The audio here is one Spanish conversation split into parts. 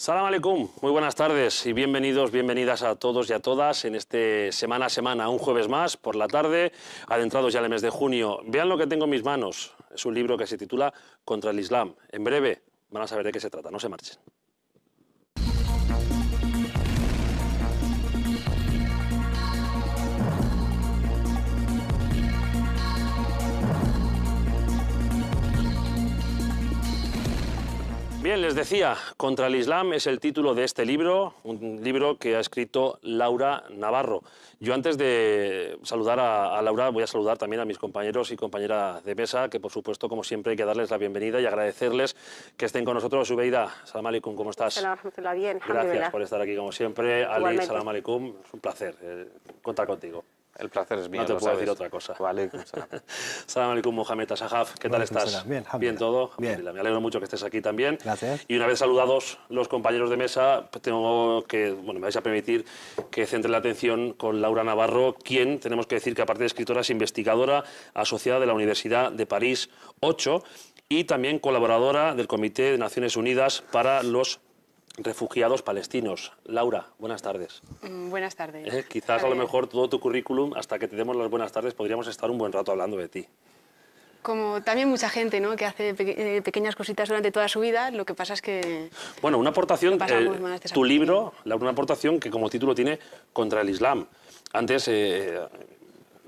Salam aleikum, muy buenas tardes y bienvenidos, bienvenidas a todos y a todas en este Semana a Semana, un jueves más por la tarde, adentrados ya en el mes de junio. Vean lo que tengo en mis manos, es un libro que se titula Contra el Islam. En breve van a saber de qué se trata, no se marchen. Bien, les decía, Contra el Islam es el título de este libro, un libro que ha escrito Laura Navarro. Yo antes de saludar a Laura voy a saludar también a mis compañeros y compañeras de mesa, que por supuesto, como siempre, hay que darles la bienvenida y agradecerles que estén con nosotros. Zubeida, salam aleikum, ¿cómo estás? Salam, bien, gracias por estar aquí como siempre. Ali, salam aleikum, es un placer contar contigo. El placer es mío. No te puedo decir otra cosa. Vale. Salam aleikum, Mohamed Asahaf. ¿Qué tal estás? Bien, ¿Bien todo? Bien. Me alegro mucho que estés aquí también. Gracias. Y una vez saludados los compañeros de mesa, tengo que, me vais a permitir que centre la atención con Laura Navarro, quien, tenemos que decir que aparte de escritora, es investigadora asociada de la Universidad de París 8 y también colaboradora del Comité de Naciones Unidas para los Refugiados palestinos. Laura, buenas tardes. Buenas tardes. Quizás a lo mejor todo tu currículum, hasta que te demos las buenas tardes, podríamos estar un buen rato hablando de ti. Como también mucha gente, ¿no?, que hace pequeñas cositas durante toda su vida, lo que pasa es que... Bueno, una aportación, tu libro, Laura, una aportación que como título tiene Contra el Islam. Antes,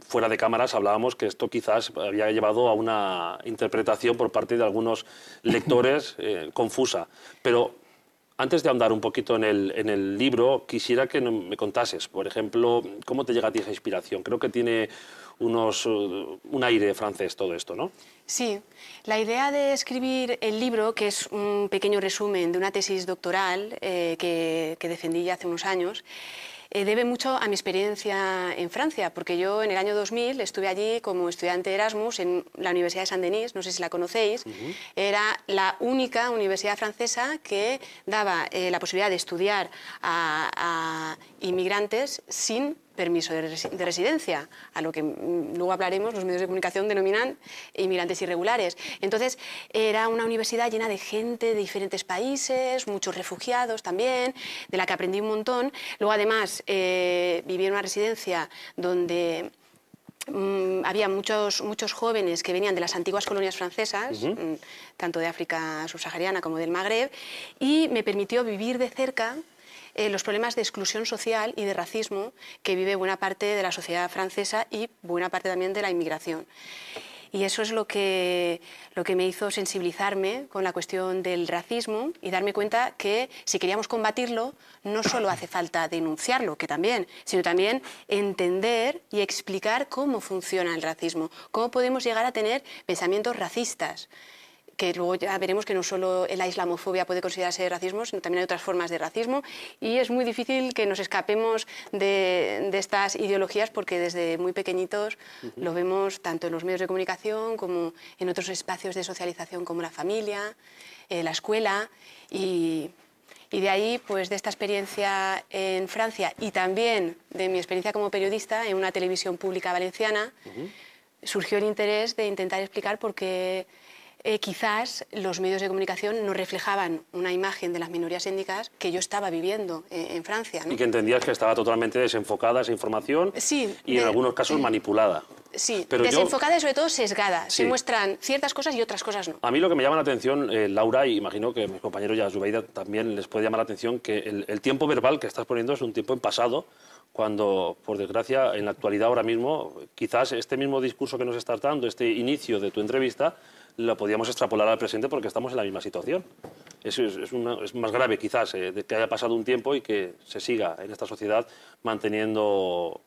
fuera de cámaras, hablábamos que esto quizás había llevado a una interpretación por parte de algunos lectores confusa, pero... Antes de ahondar un poquito en el libro, quisiera que me contases, por ejemplo, cómo te llega a ti esa inspiración. Creo que tiene un aire francés todo esto, ¿no? Sí, la idea de escribir el libro, que es un pequeño resumen de una tesis doctoral que defendí ya hace unos años, debe mucho a mi experiencia en Francia, porque yo en el año 2000 estuve allí como estudiante Erasmus en la Universidad de Saint-Denis, no sé si la conocéis. Era la única universidad francesa que daba la posibilidad de estudiar a inmigrantes sin permiso de residencia, a lo que luego hablaremos, los medios de comunicación denominan inmigrantes irregulares. Entonces, era una universidad llena de gente de diferentes países, muchos refugiados también, de la que aprendí un montón. Luego, además, viví en una residencia donde había muchos jóvenes que venían de las antiguas colonias francesas, tanto de África subsahariana como del Magreb, y me permitió vivir de cerca los problemas de exclusión social y de racismo que vive buena parte de la sociedad francesa y buena parte también de la inmigración. Y eso es lo que me hizo sensibilizarme con la cuestión del racismo y darme cuenta que si queríamos combatirlo, no solo hace falta denunciarlo, que también, sino también entender y explicar cómo funciona el racismo, cómo podemos llegar a tener pensamientos racistas, que luego ya veremos que no solo la islamofobia puede considerarse racismo, sino también hay otras formas de racismo, y es muy difícil que nos escapemos de estas ideologías porque desde muy pequeñitos lo vemos tanto en los medios de comunicación como en otros espacios de socialización como la familia, la escuela, y de ahí, pues de esta experiencia en Francia y también de mi experiencia como periodista en una televisión pública valenciana, surgió el interés de intentar explicar por qué quizás los medios de comunicación no reflejaban una imagen de las minorías étnicas que yo estaba viviendo en Francia, ¿no? Y que entendías que estaba totalmente desenfocada esa información, sí, y en algunos casos manipulada. Sí, pero desenfocada y sobre todo sesgada. Sí. Se muestran ciertas cosas y otras cosas no. A mí lo que me llama la atención, Laura, y imagino que mis compañeros ya Zubeida también les puede llamar la atención, que el tiempo verbal que estás poniendo es un tiempo en pasado, cuando, por desgracia, en la actualidad ahora mismo, quizás este mismo discurso que nos estás dando, este inicio de tu entrevista, lo podíamos extrapolar al presente porque estamos en la misma situación. Es más grave quizás de que haya pasado un tiempo y que se siga en esta sociedad manteniendo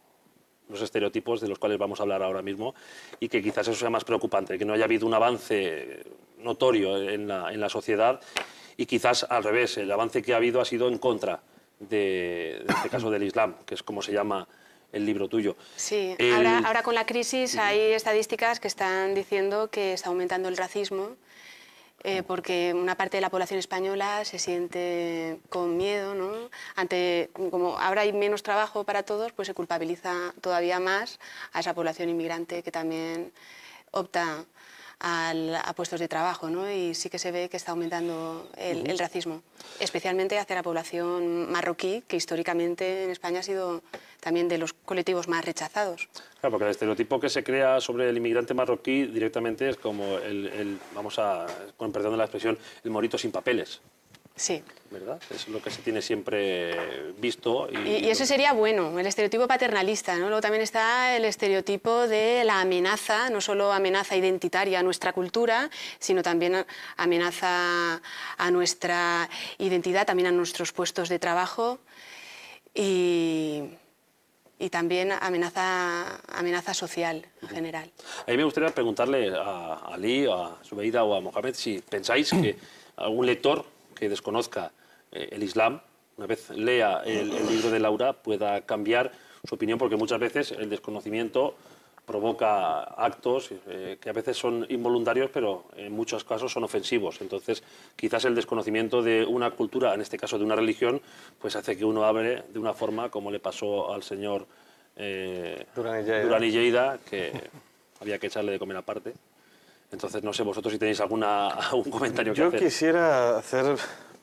los estereotipos de los cuales vamos a hablar ahora mismo, y que quizás eso sea más preocupante, que no haya habido un avance notorio en la sociedad, y quizás al revés, el avance que ha habido ha sido en contra de este caso del Islam, que es como se llama el libro tuyo. Sí, ahora con la crisis hay estadísticas que están diciendo que está aumentando el racismo, porque una parte de la población española se siente con miedo, ¿no? Como ahora hay menos trabajo para todos, pues se culpabiliza todavía más a esa población inmigrante que también opta a puestos de trabajo, ¿no? Y sí que se ve que está aumentando el racismo, especialmente hacia la población marroquí, que históricamente en España ha sido también de los colectivos más rechazados. Claro, porque el estereotipo que se crea sobre el inmigrante marroquí directamente es como vamos a, con perdón de la expresión, el morito sin papeles. Sí. ¿Verdad? Es lo que se tiene siempre visto. Y eso sería bueno, el estereotipo paternalista, ¿no? Luego también está el estereotipo de la amenaza, no solo amenaza identitaria a nuestra cultura, sino también amenaza a nuestra identidad, también a nuestros puestos de trabajo y también amenaza social en general. A mí me gustaría preguntarle a Ali, a Zubeida o a Mohamed si pensáis que algún lector que desconozca el Islam, una vez lea el libro de Laura, pueda cambiar su opinión, porque muchas veces el desconocimiento provoca actos que a veces son involuntarios, pero en muchos casos son ofensivos. Entonces, quizás el desconocimiento de una cultura, en este caso de una religión, pues hace que uno hable de una forma como le pasó al señor Durán y Lleida, que había que echarle de comer aparte. Entonces, no sé, vosotros si tenéis algún comentario que hacer. Yo quisiera hacer,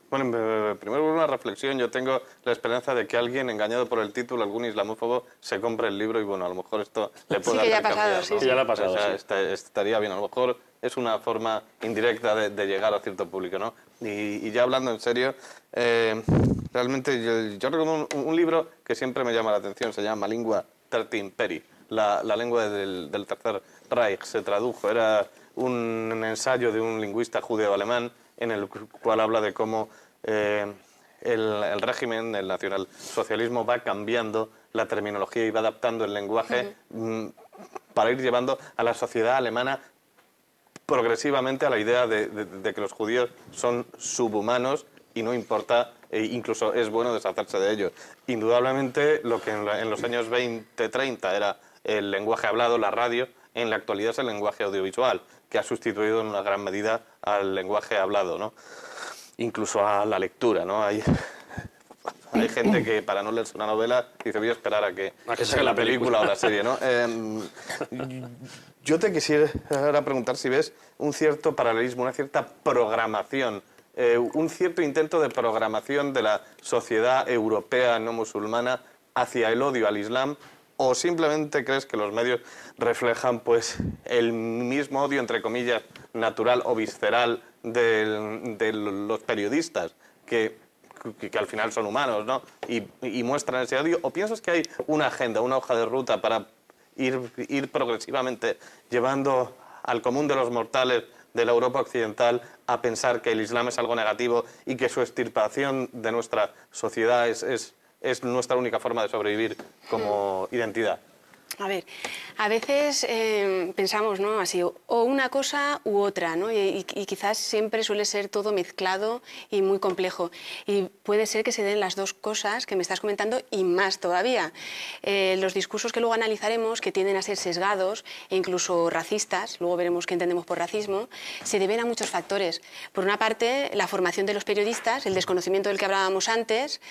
bueno, primero una reflexión. Yo tengo la esperanza de que alguien, engañado por el título, algún islamófobo, se compre el libro y, bueno, a lo mejor esto le puede hacer cambiar, ¿no? Sí, ya le ha pasado, o sea, sí. estaría bien. A lo mejor es una forma indirecta de llegar a cierto público, ¿no? Y ya hablando en serio, realmente yo recomiendo un libro que siempre me llama la atención, se llama Lingua Terti Imperi, la lengua del Tercer Reich. Se tradujo, era un ensayo de un lingüista judeo-alemán en el cual habla de cómo el régimen, el nacionalsocialismo, va cambiando la terminología y va adaptando el lenguaje para ir llevando a la sociedad alemana progresivamente a la idea de que los judíos son subhumanos y no importa, incluso es bueno deshacerse de ellos. Indudablemente lo que en los años 20-30 era el lenguaje hablado, la radio, en la actualidad es el lenguaje audiovisual, que ha sustituido en una gran medida al lenguaje hablado, ¿no? Incluso a la lectura, ¿no? Hay gente que para no leerse una novela dice voy a esperar a que saque la película o la serie, ¿no? Yo te quisiera ahora preguntar si ves un cierto paralelismo, una cierta programación, un cierto intento de programación de la sociedad europea no musulmana hacia el odio al Islam, o simplemente crees que los medios reflejan pues el mismo odio, entre comillas, natural o visceral de los periodistas, que al final son humanos, ¿no? Y muestran ese odio, o piensas que hay una agenda, una hoja de ruta para ir progresivamente llevando al común de los mortales de la Europa occidental a pensar que el Islam es algo negativo y que su extirpación de nuestra sociedad es nuestra única forma de sobrevivir como identidad? A ver, a veces pensamos, ¿no?, así, o una cosa u otra, ¿no? Y quizás siempre suele ser todo mezclado y muy complejo. Y puede ser que se den las dos cosas que me estás comentando y más todavía. Los discursos que luego analizaremos, que tienden a ser sesgados e incluso racistas, luego veremos qué entendemos por racismo, se deben a muchos factores. Por una parte, la formación de los periodistas, el desconocimiento del que hablábamos antes,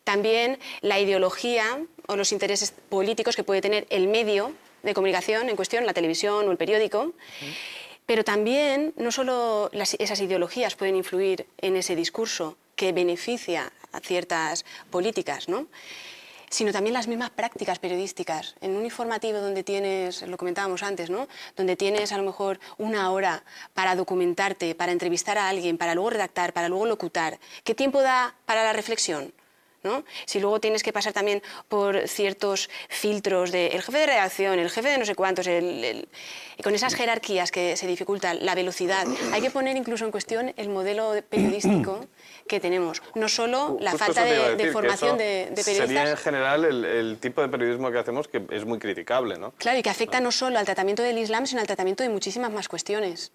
también la ideología o los intereses políticos que puede tener el medio de comunicación en cuestión, la televisión o el periódico, pero también no solo esas ideologías pueden influir en ese discurso que beneficia a ciertas políticas, ¿no?, sino también las mismas prácticas periodísticas. En un informativo donde tienes, lo comentábamos antes, ¿no?, donde tienes a lo mejor una hora para documentarte, para entrevistar a alguien, para luego redactar, para luego locutar, ¿qué tiempo da para la reflexión?, ¿no? Si luego tienes que pasar también por ciertos filtros de el jefe de redacción, el jefe de no sé cuántos, y con esas jerarquías que se dificultan, la velocidad, hay que poner incluso en cuestión el modelo periodístico que tenemos, no solo la falta de formación de periodistas. Sería en general el tipo de periodismo que hacemos, que es muy criticable, ¿no? Claro, y que afecta no solo al tratamiento del Islam, sino al tratamiento de muchísimas más cuestiones,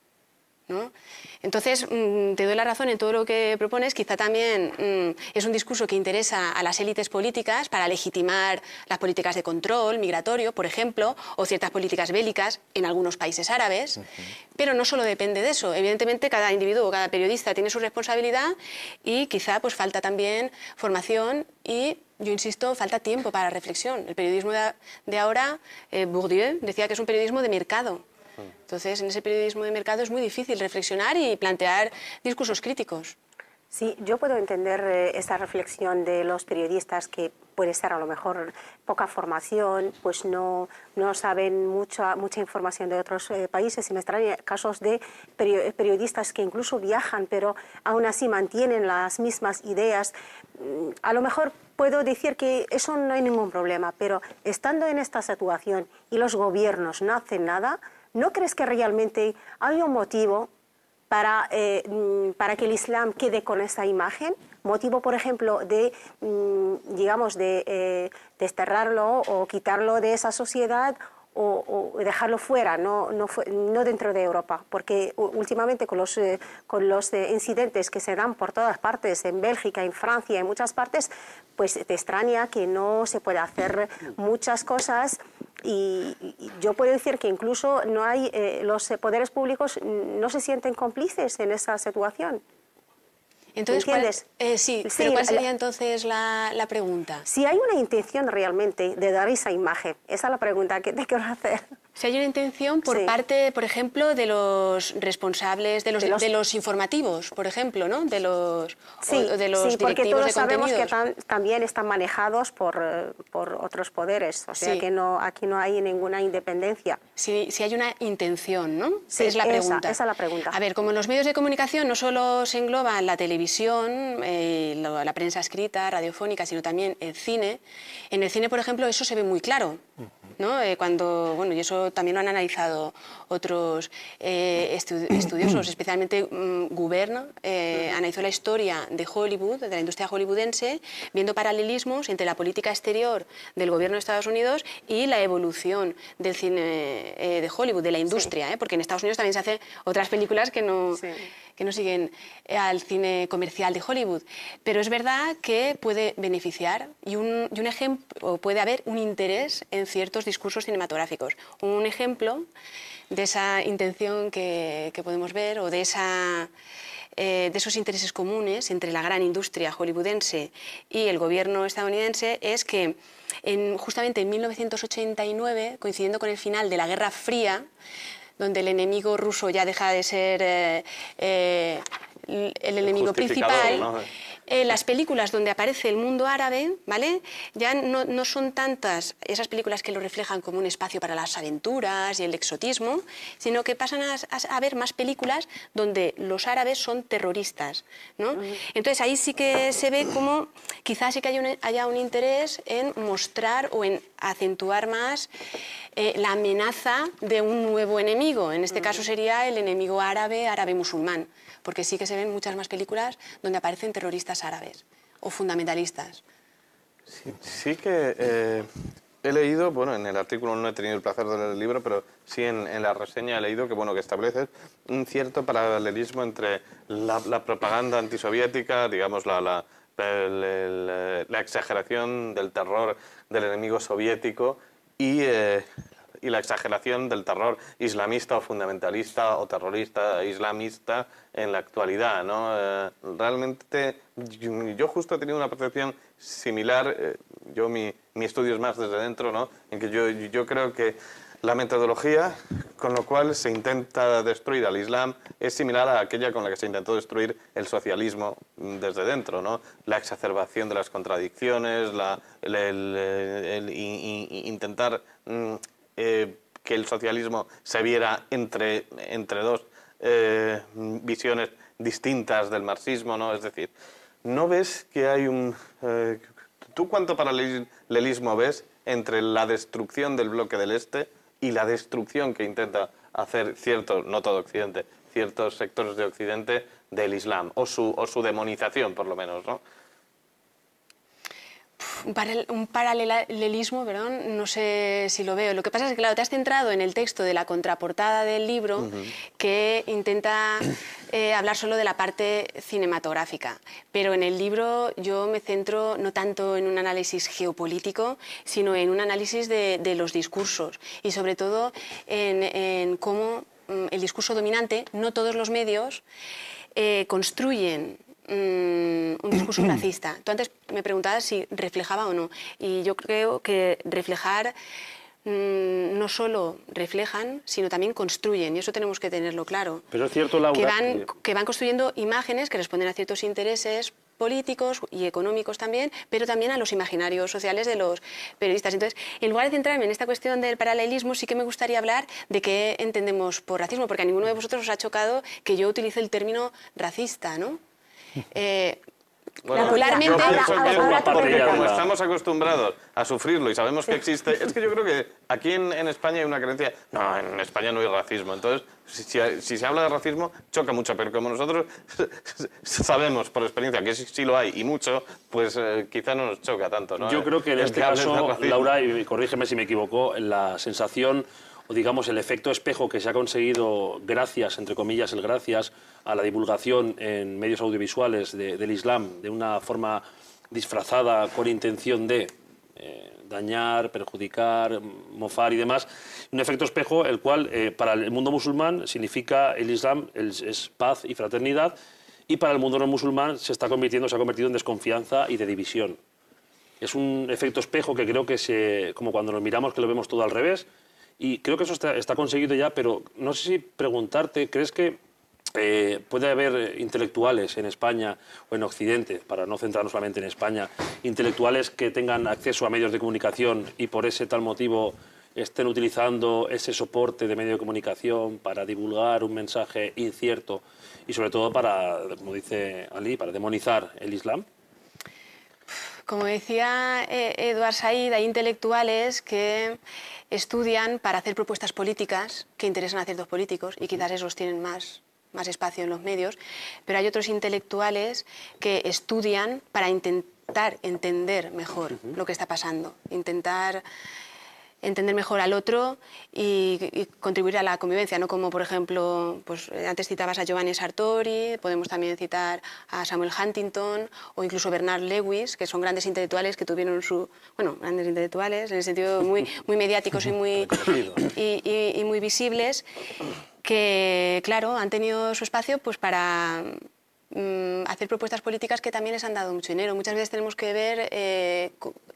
¿no? Entonces, te doy la razón en todo lo que propones. Quizá también es un discurso que interesa a las élites políticas para legitimar las políticas de control migratorio, por ejemplo, o ciertas políticas bélicas en algunos países árabes, pero no solo depende de eso. Evidentemente, cada individuo, cada periodista tiene su responsabilidad y quizá pues falta también formación y, yo insisto, falta tiempo para reflexión. El periodismo de ahora, Bourdieu decía que es un periodismo de mercado. Entonces, en ese periodismo de mercado es muy difícil reflexionar y plantear discursos críticos. Sí, yo puedo entender esa reflexión de los periodistas que puede ser a lo mejor poca formación, pues no saben mucha información de otros países. Y me extraña casos de periodistas que incluso viajan, pero aún así mantienen las mismas ideas. A lo mejor puedo decir que eso no hay ningún problema, pero estando en esta situación y los gobiernos no hacen nada, ¿no crees que realmente hay un motivo para que el Islam quede con esa imagen? Motivo, por ejemplo, de, digamos, de desterrarlo o quitarlo de esa sociedad o dejarlo fuera, no dentro de Europa. Porque últimamente con los incidentes que se dan por todas partes, en Bélgica, en Francia, en muchas partes, pues te extraña que no se pueda hacer muchas cosas. Y yo puedo decir que incluso no hay, los poderes públicos no se sienten cómplices en esa situación. Entonces, ¿entiendes? Sí, pero ¿cuál sería entonces la pregunta? Si hay una intención realmente de dar esa imagen, esa es la pregunta que te quiero hacer. Si hay una intención por parte, por ejemplo, de los responsables, de los informativos, por ejemplo, ¿no? De los porque todos de sabemos que contenidos. también están manejados por otros poderes, o sea que aquí no hay ninguna independencia. Si hay una intención, ¿no? Sí, es la pregunta. Esa es la pregunta. A ver, como en los medios de comunicación no solo se engloba la televisión, la prensa escrita, radiofónica, sino también el cine. En el cine, por ejemplo, eso se ve muy claro, ¿no? Y eso también lo han analizado otros estudiosos, especialmente Gubern, analizó la historia de Hollywood, de la industria hollywoodense, viendo paralelismos entre la política exterior del gobierno de Estados Unidos y la evolución del cine de Hollywood, de la industria, porque en Estados Unidos también se hacen otras películas que no siguen al cine comercial de Hollywood. Pero es verdad que puede beneficiar y un ejemplo, puede haber un interés en ciertos discursos cinematográficos. Un ejemplo de esa intención que podemos ver o de esos intereses comunes entre la gran industria hollywoodense y el gobierno estadounidense es que justamente en 1989, coincidiendo con el final de la Guerra Fría, donde el enemigo ruso ya deja de ser el enemigo principal, ¿no? Las películas donde aparece el mundo árabe, ¿vale? Ya no son tantas esas películas que lo reflejan como un espacio para las aventuras y el exotismo, sino que pasan a ver más películas donde los árabes son terroristas, ¿no? Entonces ahí sí que se ve como quizás sí que haya un interés en mostrar o en acentuar más la amenaza de un nuevo enemigo. En este caso sería el enemigo árabe musulmán, porque sí que se ven muchas más películas donde aparecen terroristas árabes o fundamentalistas. Sí que he leído, bueno, en el artículo no he tenido el placer de leer el libro, pero sí en la reseña he leído que establece un cierto paralelismo entre la propaganda antisoviética, digamos, la exageración del terror del enemigo soviético y la exageración del terror islamista o fundamentalista o terrorista islamista en la actualidad, ¿no? Realmente yo justo he tenido una percepción similar, mi estudio es más desde dentro, ¿no? En que yo creo que la metodología con la cual se intenta destruir al Islam es similar a aquella con la que se intentó destruir el socialismo desde dentro, ¿no? La exacerbación de las contradicciones, el intentar que el socialismo se viera entre dos visiones distintas del marxismo, ¿no? Es decir, ¿no ves que hay ¿tú cuánto paralelismo ves entre la destrucción del bloque del Este y la destrucción que intenta hacer no todo Occidente, ciertos sectores de Occidente del Islam, o su demonización, por lo menos, ¿no? Un paralelismo, perdón, no sé si lo veo. Lo que pasa es que, claro, te has centrado en el texto de la contraportada del libro, que intenta hablar solo de la parte cinematográfica. Pero en el libro yo me centro no tanto en un análisis geopolítico, sino en un análisis de los discursos y sobre todo en cómo el discurso dominante, no todos los medios, construyen un discurso racista. Tú antes me preguntabas si reflejaba o no, y yo creo que reflejar no solo reflejan, sino también construyen, y eso tenemos que tenerlo claro. Pero es cierto, Laura, que van construyendo imágenes que responden a ciertos intereses políticos y económicos también, pero también a los imaginarios sociales de los periodistas. Entonces, en lugar de centrarme en esta cuestión del paralelismo, sí que me gustaría hablar de qué entendemos por racismo, porque a ninguno de vosotros os ha chocado que yo utilice el término racista, ¿no? Bueno, popularmente, yo pienso que como ahora- estamos acostumbrados a sufrirlo y sabemos que existe, es que yo creo que aquí en España hay una creencia, no, en España no hay racismo, entonces si se habla de racismo choca mucho, pero como nosotros sabemos por experiencia que sí lo hay y mucho, pues quizá no nos choca tanto, ¿no? Yo creo que en El este hables de caso, racismo. Laura, y corrígeme si me equivoco, la sensación o digamos el efecto espejo que se ha conseguido gracias, entre comillas, el gracias a la divulgación en medios audiovisuales del Islam de una forma disfrazada con intención de dañar, perjudicar, mofar y demás, un efecto espejo el cual para el mundo musulmán significa el Islam es paz y fraternidad, y para el mundo no musulmán se ha convertido en desconfianza y de división. Es un efecto espejo que creo que como cuando nos miramos que lo vemos todo al revés, y creo que eso está conseguido ya, pero no sé si preguntarte, ¿crees que puede haber intelectuales en España o en Occidente, para no centrarnos solamente en España, intelectuales que tengan acceso a medios de comunicación y por ese tal motivo estén utilizando ese soporte de medio de comunicación para divulgar un mensaje incierto y sobre todo para, como dice Ali, para demonizar el Islam? Como decía Eduard Said, hay intelectuales que estudian para hacer propuestas políticas que interesan a ciertos políticos y quizás esos tienen más espacio en los medios, pero hay otros intelectuales que estudian para intentar entender mejor lo que está pasando, intentar entender mejor al otro y contribuir a la convivencia, ¿no? Como por ejemplo, pues antes citabas a Giovanni Sartori, podemos también citar a Samuel Huntington o incluso Bernard Lewis, que son grandes intelectuales que tuvieron grandes intelectuales en el sentido muy mediáticos y muy visibles, que claro, han tenido su espacio pues para hacer propuestas políticas que también les han dado mucho dinero. Muchas veces tenemos que ver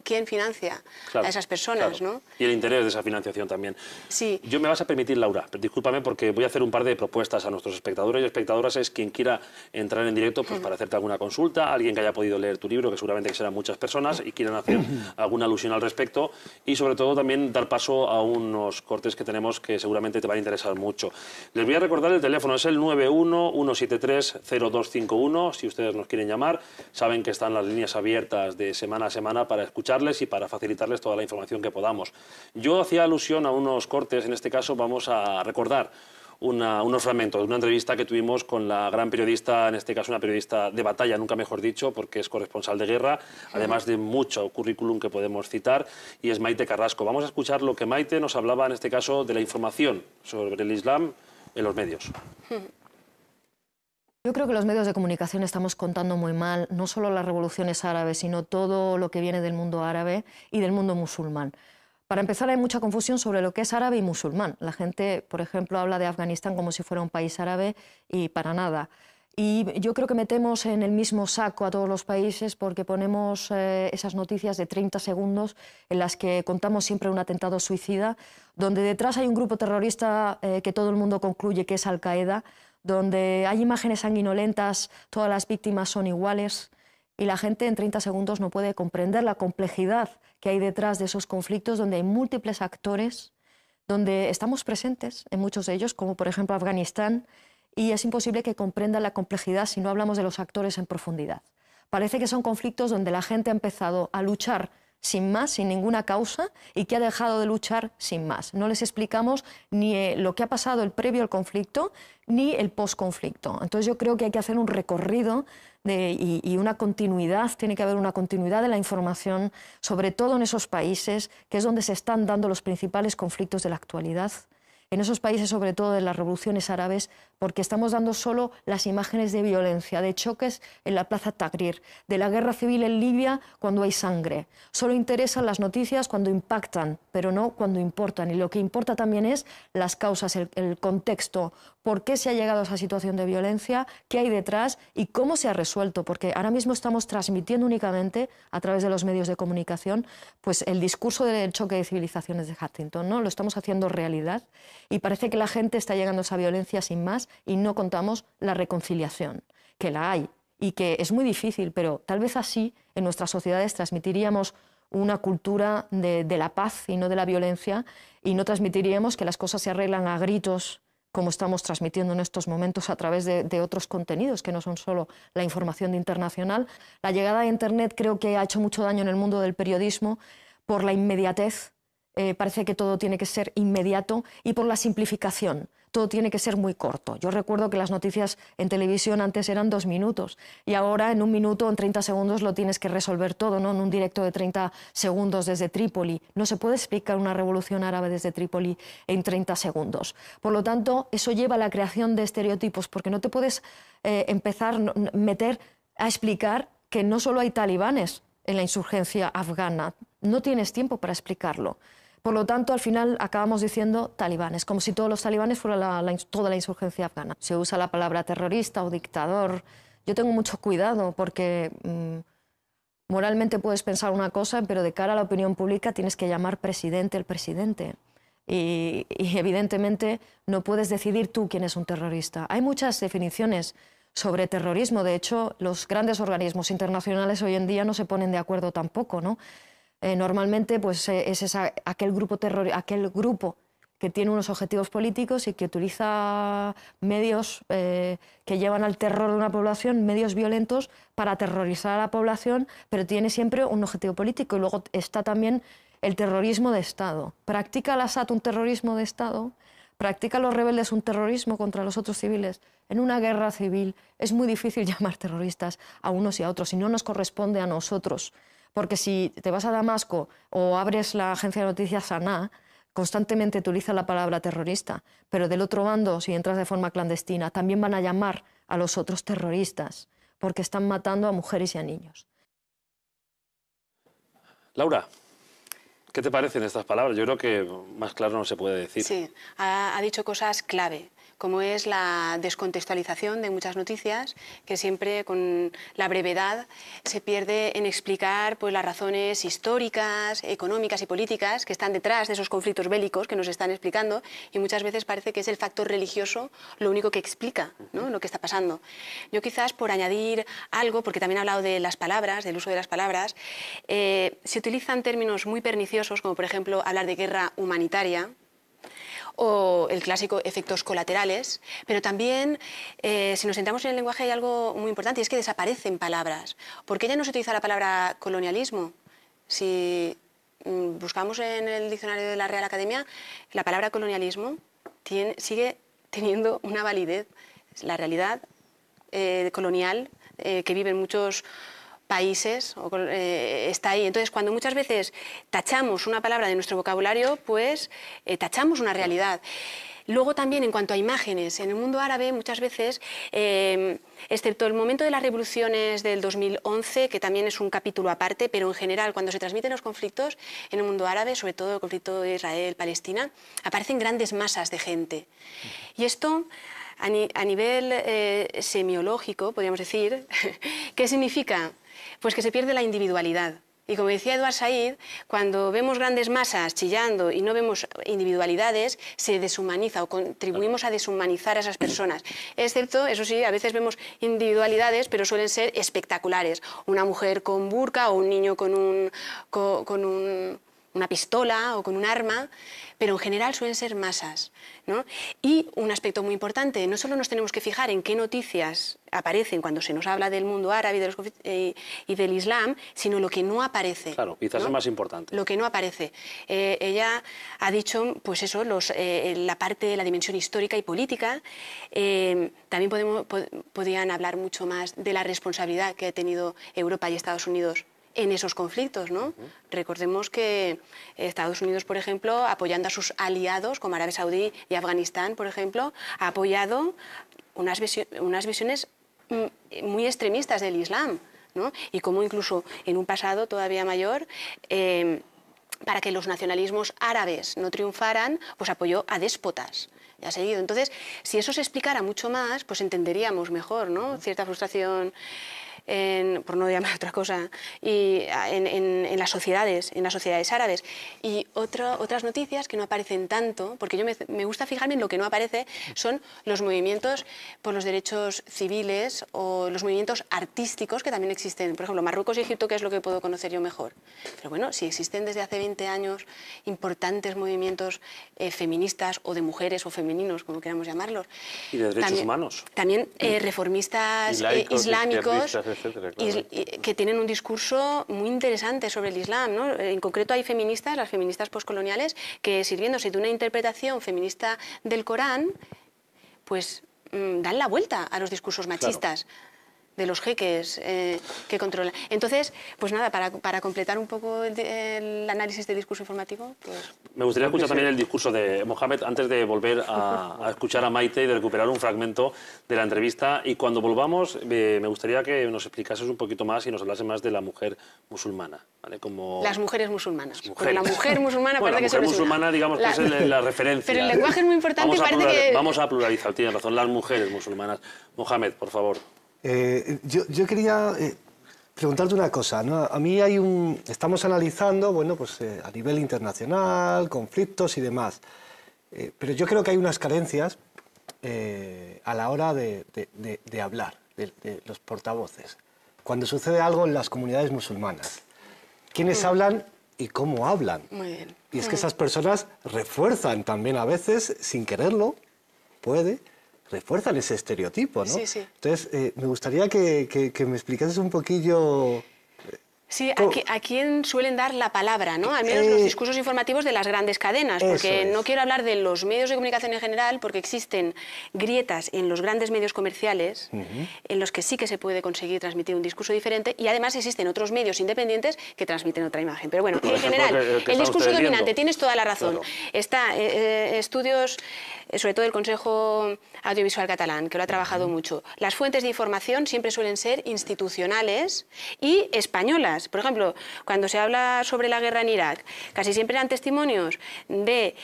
quién financia a esas personas, claro. ¿no? Y el interés de esa financiación también. Sí. Yo me vas a permitir, Laura, pero discúlpame porque voy a hacer un par de propuestas a nuestros espectadores y espectadoras. Es quien quiera entrar en directo pues, para hacerte alguna consulta, alguien que haya podido leer tu libro, que seguramente que serán muchas personas, y quieran hacer alguna alusión al respecto, y sobre todo también dar paso a unos cortes que tenemos que seguramente te van a interesar mucho. Les voy a recordar el teléfono, es el 91-173-0251, si ustedes nos quieren llamar. Saben que están las líneas abiertas de semana a semana para escucharles y para facilitarles toda la información que podamos. Yo hacía alusión a unos cortes, en este caso vamos a recordar unos fragmentos de una entrevista que tuvimos con la gran periodista, en este caso una periodista de batalla, nunca mejor dicho, porque es corresponsal de guerra, además de mucho currículum que podemos citar, y es Maite Carrasco. Vamos a escuchar lo que Maite nos hablaba, en este caso, de la información sobre el Islam en los medios. Yo creo que los medios de comunicación estamos contando muy mal no solo las revoluciones árabes, sino todo lo que viene del mundo árabe y del mundo musulmán. Para empezar, hay mucha confusión sobre lo que es árabe y musulmán. La gente, por ejemplo, habla de Afganistán como si fuera un país árabe y para nada. Y yo creo que metemos en el mismo saco a todos los países porque ponemos esas noticias de 30 segundos en las que contamos siempre un atentado suicida, donde detrás hay un grupo terrorista que todo el mundo concluye que es Al-Qaeda, donde hay imágenes sanguinolentas, todas las víctimas son iguales y la gente en 30 segundos no puede comprender la complejidad que hay detrás de esos conflictos, donde hay múltiples actores, donde estamos presentes en muchos de ellos, como por ejemplo Afganistán, y es imposible que comprendan la complejidad si no hablamos de los actores en profundidad. Parece que son conflictos donde la gente ha empezado a luchar sin más, sin ninguna causa, y que ha dejado de luchar sin más. No les explicamos ni lo que ha pasado el previo al conflicto, ni el post-conflicto. Entonces yo creo que hay que hacer un recorrido y una continuidad, tiene que haber una continuidad de la información, sobre todo en esos países, que es donde se están dando los principales conflictos de la actualidad, en esos países, sobre todo de las revoluciones árabes, porque estamos dando solo las imágenes de violencia, de choques en la plaza Tahrir, de la guerra civil en Libia cuando hay sangre. Solo interesan las noticias cuando impactan, pero no cuando importan. Y lo que importa también es las causas, el contexto, por qué se ha llegado a esa situación de violencia, qué hay detrás y cómo se ha resuelto, porque ahora mismo estamos transmitiendo únicamente a través de los medios de comunicación pues el discurso del choque de civilizaciones de Huntington, ¿no? Lo estamos haciendo realidad y parece que la gente está llegando a esa violencia sin más y no contamos la reconciliación, que la hay y que es muy difícil, pero tal vez así en nuestras sociedades transmitiríamos una cultura de la paz y no de la violencia, y no transmitiríamos que las cosas se arreglan a gritos, como estamos transmitiendo en estos momentos a través de otros contenidos que no son solo la información internacional. La llegada de Internet creo que ha hecho mucho daño en el mundo del periodismo por la inmediatez. Parece que todo tiene que ser inmediato, y por la simplificación. Todo tiene que ser muy corto. Yo recuerdo que las noticias en televisión antes eran 2 minutos y ahora en 1 minuto o en 30 segundos lo tienes que resolver todo, ¿no? En un directo de 30 segundos desde Trípoli. No se puede explicar una revolución árabe desde Trípoli en 30 segundos. Por lo tanto, eso lleva a la creación de estereotipos, porque no te puedes empezar a meter a explicar que no solo hay talibanes en la insurgencia afgana. No tienes tiempo para explicarlo. Por lo tanto, al final acabamos diciendo talibanes, como si todos los talibanes fueran toda la insurgencia afgana. Se usa la palabra terrorista o dictador. Yo tengo mucho cuidado porque moralmente puedes pensar una cosa, pero de cara a la opinión pública tienes que llamar presidente el presidente. Y evidentemente no puedes decidir tú quién es un terrorista. Hay muchas definiciones sobre terrorismo. De hecho, los grandes organismos internacionales hoy en día no se ponen de acuerdo tampoco, ¿no? Normalmente pues, es aquel grupo que tiene unos objetivos políticos y que utiliza medios que llevan al terror de una población, medios violentos para aterrorizar a la población, pero tiene siempre un objetivo político. Y luego está también el terrorismo de Estado. ¿Practica el Assad un terrorismo de Estado? ¿Practican los rebeldes un terrorismo contra los otros civiles? En una guerra civil es muy difícil llamar terroristas a unos y a otros, y no nos corresponde a nosotros. Porque si te vas a Damasco o abres la agencia de noticias Saná, constantemente utiliza la palabra terrorista, pero del otro bando, si entras de forma clandestina, también van a llamar a los otros terroristas, porque están matando a mujeres y a niños. Laura, ¿qué te parecen estas palabras? Yo creo que más claro no se puede decir. Sí, ha dicho cosas clave, como es la descontextualización de muchas noticias, que siempre con la brevedad se pierde en explicar pues, las razones históricas, económicas y políticas que están detrás de esos conflictos bélicos que nos están explicando, y muchas veces parece que es el factor religioso lo único que explica, ¿no?, lo que está pasando. Yo quizás por añadir algo, porque también he hablado de las palabras, del uso de las palabras, se utilizan términos muy perniciosos, como por ejemplo hablar de guerra humanitaria, o el clásico efectos colaterales, pero también, si nos centramos en el lenguaje, hay algo muy importante, y es que desaparecen palabras. ¿Por qué ya no se utiliza la palabra colonialismo? Si buscamos en el diccionario de la Real Academia, la palabra colonialismo sigue teniendo una validez. La realidad colonial que viven muchos países está ahí. Entonces, cuando muchas veces tachamos una palabra de nuestro vocabulario, pues tachamos una realidad. Luego también, en cuanto a imágenes, en el mundo árabe muchas veces, excepto el momento de las revoluciones del 2011, que también es un capítulo aparte, pero en general cuando se transmiten los conflictos en el mundo árabe, sobre todo el conflicto de Israel-Palestina, aparecen grandes masas de gente. Y esto, a nivel semiológico, podríamos decir, ¿qué significa? Pues que se pierde la individualidad. Y como decía Edward Said, cuando vemos grandes masas chillando y no vemos individualidades, se deshumaniza o contribuimos a deshumanizar a esas personas. Excepto, eso sí, a veces vemos individualidades, pero suelen ser espectaculares. Una mujer con burka o un niño con una pistola o con un arma, pero en general suelen ser masas, ¿no? Y un aspecto muy importante, no solo nos tenemos que fijar en qué noticias aparecen cuando se nos habla del mundo árabe y del Islam, sino lo que no aparece. Claro, quizás ¿no? es más importante. Lo que no aparece. Ella ha dicho, pues eso, la parte de la dimensión histórica y política. También podrían hablar mucho más de la responsabilidad que ha tenido Europa y Estados Unidos en esos conflictos, ¿no? Recordemos que Estados Unidos, por ejemplo, apoyando a sus aliados, como Arabia Saudí y Afganistán, por ejemplo, ha apoyado unas visiones muy extremistas del Islam, ¿no? Y como incluso en un pasado todavía mayor, para que los nacionalismos árabes no triunfaran, pues apoyó a déspotas. Y ha seguido. Entonces, si eso se explicara mucho más, pues entenderíamos mejor, ¿no? Cierta frustración, por no llamar otra cosa, y en las sociedades árabes. Y otras noticias que no aparecen tanto, porque yo me gusta fijarme en lo que no aparece, son los movimientos por los derechos civiles o los movimientos artísticos que también existen. Por ejemplo, Marruecos y Egipto, que es lo que puedo conocer yo mejor. Pero bueno, si existen desde hace 20 años importantes movimientos feministas o de mujeres o femeninos, como queramos llamarlos. Y de derechos humanos. También reformistas islámicos, etcétera, claro. Que tienen un discurso muy interesante sobre el Islam, ¿no? En concreto hay feministas, las feministas postcoloniales, que sirviéndose de una interpretación feminista del Corán, pues dan la vuelta a los discursos machistas. Claro. De los jeques que controlan. Entonces, pues nada, para completar un poco el análisis del discurso informativo, pues... Me gustaría escuchar también el discurso de Mohamed antes de volver a escuchar a Maite y de recuperar un fragmento de la entrevista. Y cuando volvamos, me gustaría que nos explicases un poquito más y nos hablase más de la mujer musulmana, ¿vale? Como... Las mujeres musulmanas. Porque la mujer musulmana bueno, parece que la mujer musulmana, digamos, que es la referencia. Pero el lenguaje es muy importante y parece que... Vamos a pluralizar, tienes razón, las mujeres musulmanas. Mohamed, por favor. Yo quería preguntarte una cosa, ¿no? A mí estamos analizando, bueno, pues a nivel internacional, conflictos y demás, pero yo creo que hay unas carencias a la hora de hablar, de los portavoces. Cuando sucede algo en las comunidades musulmanas, ¿quiénes hablan y cómo hablan? Muy bien. Y es que esas personas refuerzan también a veces, sin quererlo, refuerzan ese estereotipo, ¿no? Sí, sí. Entonces, me gustaría que me explicases un poquillo... Sí, a quién suelen dar la palabra, ¿no? Al menos los discursos informativos de las grandes cadenas, porque no quiero hablar de los medios de comunicación en general, porque existen grietas en los grandes medios comerciales en los que sí que se puede conseguir transmitir un discurso diferente, y además existen otros medios independientes que transmiten otra imagen. Pero bueno, en general, el discurso dominante, tienes toda la razón. Claro. Está estudios, sobre todo el Consejo Audiovisual Catalán, que lo ha trabajado mucho. Las fuentes de información siempre suelen ser institucionales y españolas. Por ejemplo, cuando se habla sobre la guerra en Irak, casi siempre eran testimonios de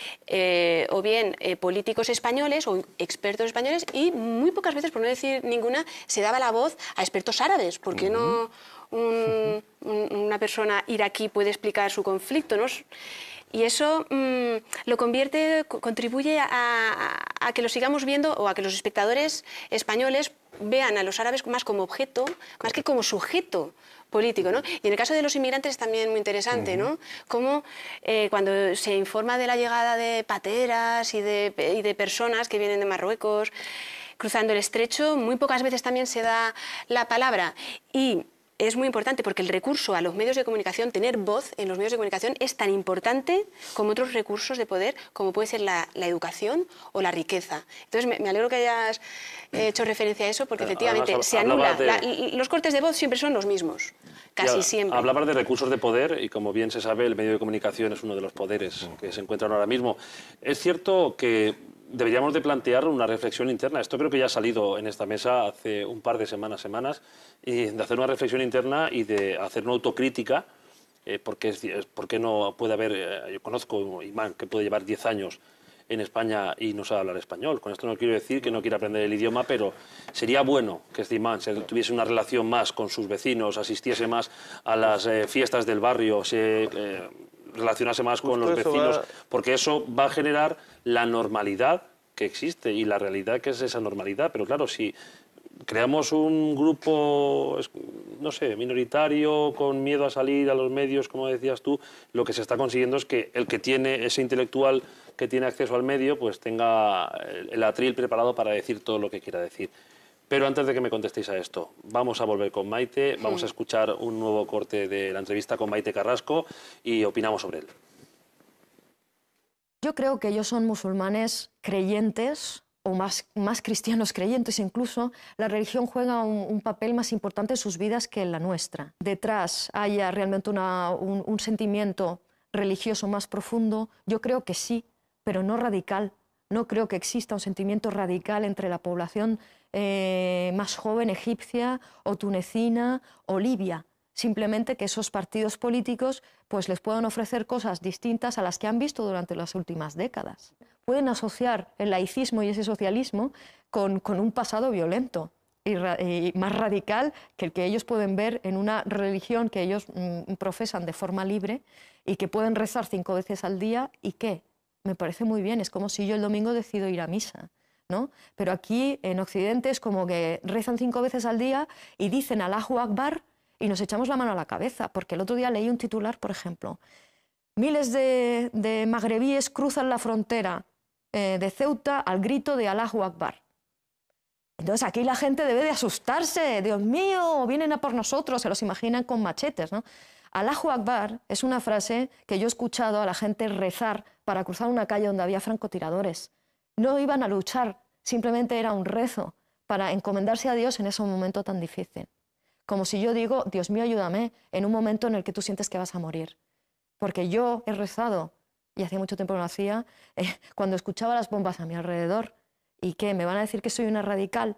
o bien políticos españoles o expertos españoles, y muy pocas veces, por no decir ninguna, se daba la voz a expertos árabes. ¿Por qué no una persona iraquí puede explicar su conflicto, ¿no? Y eso lo contribuye a que lo sigamos viendo, o a que los espectadores españoles vean a los árabes más como objeto, más que como sujeto político, ¿no? Y en el caso de los inmigrantes es también muy interesante, ¿no? Cómo cuando se informa de la llegada de pateras y de personas que vienen de Marruecos cruzando el estrecho, muy pocas veces también se da la palabra. Y es muy importante porque el recurso a los medios de comunicación, tener voz en los medios de comunicación, es tan importante como otros recursos de poder, como puede ser la educación o la riqueza. Entonces, me alegro que hayas hecho referencia a eso, porque efectivamente además, se anula. Los cortes de voz siempre son los mismos, casi siempre. Hablabas de recursos de poder y, como bien se sabe, el medio de comunicación es uno de los poderes que se encuentran ahora mismo. Es cierto que deberíamos de plantear una reflexión interna. Esto creo que ya ha salido en esta mesa hace un par de semanas, y de hacer una reflexión interna y de hacer una autocrítica, porque no puede haber... yo conozco a Imán, que puede llevar 10 años en España y no sabe hablar español. Con esto no quiero decir que no quiera aprender el idioma, pero sería bueno que este Imán tuviese una relación más con sus vecinos, asistiese más a las fiestas del barrio, relacionarse más con los vecinos, porque eso va a generar la normalidad que existe y la realidad que es esa normalidad. Pero claro, si creamos un grupo, no sé, minoritario, con miedo a salir a los medios, como decías tú, lo que se está consiguiendo es que el que tiene, ese intelectual que tiene acceso al medio, pues tenga el atril preparado para decir todo lo que quiera decir. Pero antes de que me contestéis a esto, vamos a volver con Maite, vamos a escuchar un nuevo corte de la entrevista con Maite Carrasco y opinamos sobre él. Yo creo que ellos son musulmanes creyentes, o más cristianos creyentes incluso, la religión juega un papel más importante en sus vidas que en la nuestra. Detrás haya realmente un sentimiento religioso más profundo, yo creo que sí, pero no radical. No creo que exista un sentimiento radical entre la población más joven egipcia o tunecina o libia. Simplemente que esos partidos políticos pues, les puedan ofrecer cosas distintas a las que han visto durante las últimas décadas. Pueden asociar el laicismo y ese socialismo con un pasado violento y más radical que el que ellos pueden ver en una religión que ellos profesan de forma libre y que pueden rezar 5 veces al día y ¿qué? Me parece muy bien, es como si yo el domingo decido ir a misa, ¿no? Pero aquí en Occidente es como que rezan 5 veces al día y dicen Allahu Akbar y nos echamos la mano a la cabeza, porque el otro día leí un titular, por ejemplo, miles de magrebíes cruzan la frontera de Ceuta al grito de Allahu Akbar. Entonces aquí la gente debe de asustarse, Dios mío, vienen a por nosotros, se los imaginan con machetes, ¿no? Allahu Akbar es una frase que yo he escuchado a la gente rezar para cruzar una calle donde había francotiradores. No iban a luchar, simplemente era un rezo para encomendarse a Dios en ese momento tan difícil. Como si yo digo, Dios mío, ayúdame, en un momento en el que tú sientes que vas a morir. Porque yo he rezado, y hacía mucho tiempo que no lo hacía, cuando escuchaba las bombas a mi alrededor. ¿Y qué? ¿Me van a decir que soy una radical?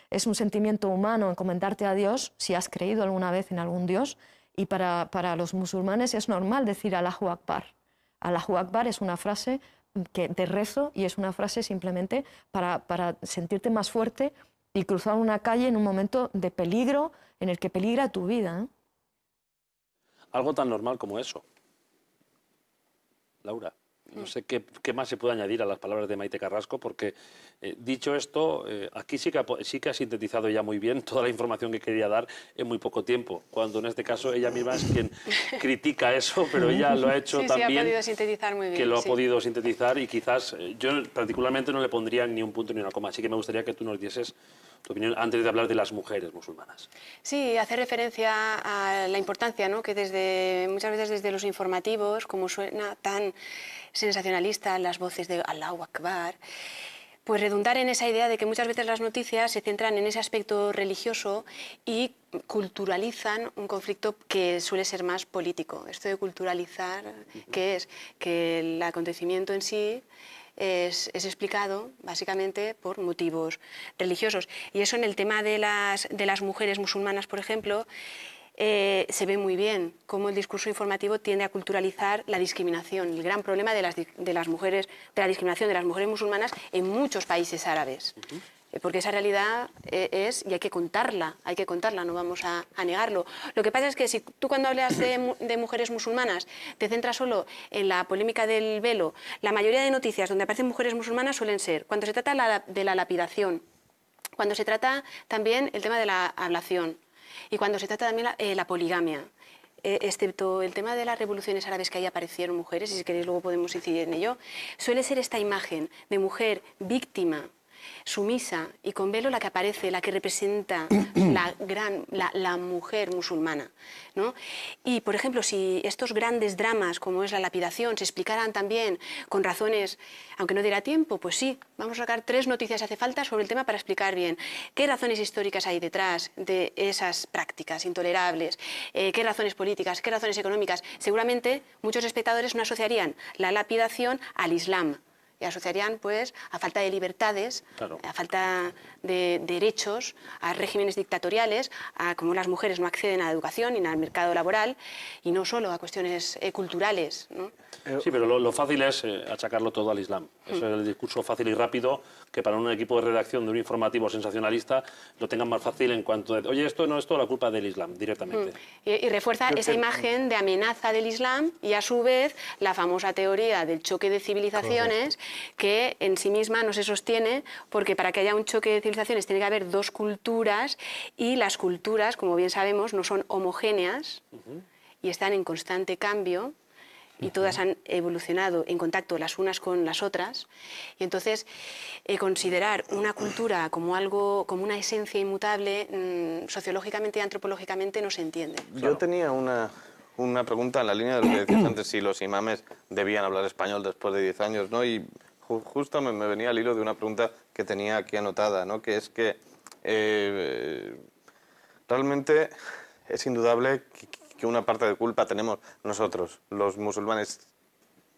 Es un sentimiento humano encomendarte a Dios, si has creído alguna vez en algún Dios, y para los musulmanes es normal decir Allahu Akbar. Allahu Akbar es una frase de rezo y es una frase simplemente para sentirte más fuerte y cruzar una calle en un momento de peligro en el que peligra tu vida, ¿eh? Algo tan normal como eso. Laura, no sé qué más se puede añadir a las palabras de Maite Carrasco, porque dicho esto, aquí sí que ha sintetizado ella muy bien toda la información que quería dar en muy poco tiempo, cuando en este caso ella misma es quien critica eso, pero ella lo ha hecho sí, tan sí, bien, ha podido sintetizar muy bien, que lo ha sí. podido sintetizar, y quizás yo particularmente no le pondría ni un punto ni una coma, así que me gustaría que tú nos dieses tu opinión antes de hablar de las mujeres musulmanas. Sí, hace referencia a la importancia, ¿no?, que muchas veces desde los informativos, como suena tan sensacionalista las voces de Allahu Akbar, pues redundar en esa idea de que muchas veces las noticias se centran en ese aspecto religioso y culturalizan un conflicto que suele ser más político. Esto de culturalizar, ¿qué es? Que el acontecimiento en sí es explicado básicamente por motivos religiosos. Y eso en el tema de las mujeres musulmanas, por ejemplo, se ve muy bien cómo el discurso informativo tiende a culturalizar la discriminación, el gran problema de las mujeres, de la discriminación de las mujeres musulmanas en muchos países árabes. Porque esa realidad es, y hay que contarla, no vamos a negarlo. Lo que pasa es que si tú cuando hablas de mujeres musulmanas te centras solo en la polémica del velo, la mayoría de noticias donde aparecen mujeres musulmanas suelen ser cuando se trata de la lapidación, cuando se trata también el tema de la ablación, y cuando se trata también la poligamia, excepto el tema de las revoluciones árabes, que ahí aparecieron mujeres, y si queréis luego podemos incidir en ello, suele ser esta imagen de mujer víctima, sumisa y con velo la que aparece, la que representa la mujer musulmana, ¿no? Y, por ejemplo, si estos grandes dramas, como es la lapidación, se explicaran también con razones, aunque no diera tiempo, pues sí, vamos a sacar 3 noticias hace falta sobre el tema para explicar bien qué razones históricas hay detrás de esas prácticas intolerables, qué razones políticas, qué razones económicas. Seguramente muchos espectadores no asociarían la lapidación al Islam, y asociarían pues a falta de libertades, claro, a falta de derechos, a regímenes dictatoriales, a cómo las mujeres no acceden a la educación ni al mercado laboral, y no solo a cuestiones culturales, ¿no? Sí, pero lo fácil es achacarlo todo al Islam. Eso es el discurso fácil y rápido, que para un equipo de redacción de un informativo sensacionalista lo tengan más fácil en cuanto de, oye, esto no es toda la culpa del Islam, directamente. Y refuerza esa imagen de amenaza del Islam y a su vez la famosa teoría del choque de civilizaciones, que en sí misma no se sostiene, porque para que haya un choque de civilizaciones tiene que haber 2 culturas, y las culturas, como bien sabemos, no son homogéneas y están en constante cambio, y todas han evolucionado en contacto las unas con las otras, y entonces considerar una cultura como algo, como una esencia inmutable, sociológicamente y antropológicamente no se entiende. Yo tenía una pregunta en la línea de lo que decías antes, si los imames debían hablar español después de 10 años, ¿no? Y Justo me venía al hilo de una pregunta que tenía aquí anotada, ¿no? Que es que realmente es indudable que una parte de culpa tenemos nosotros, los musulmanes.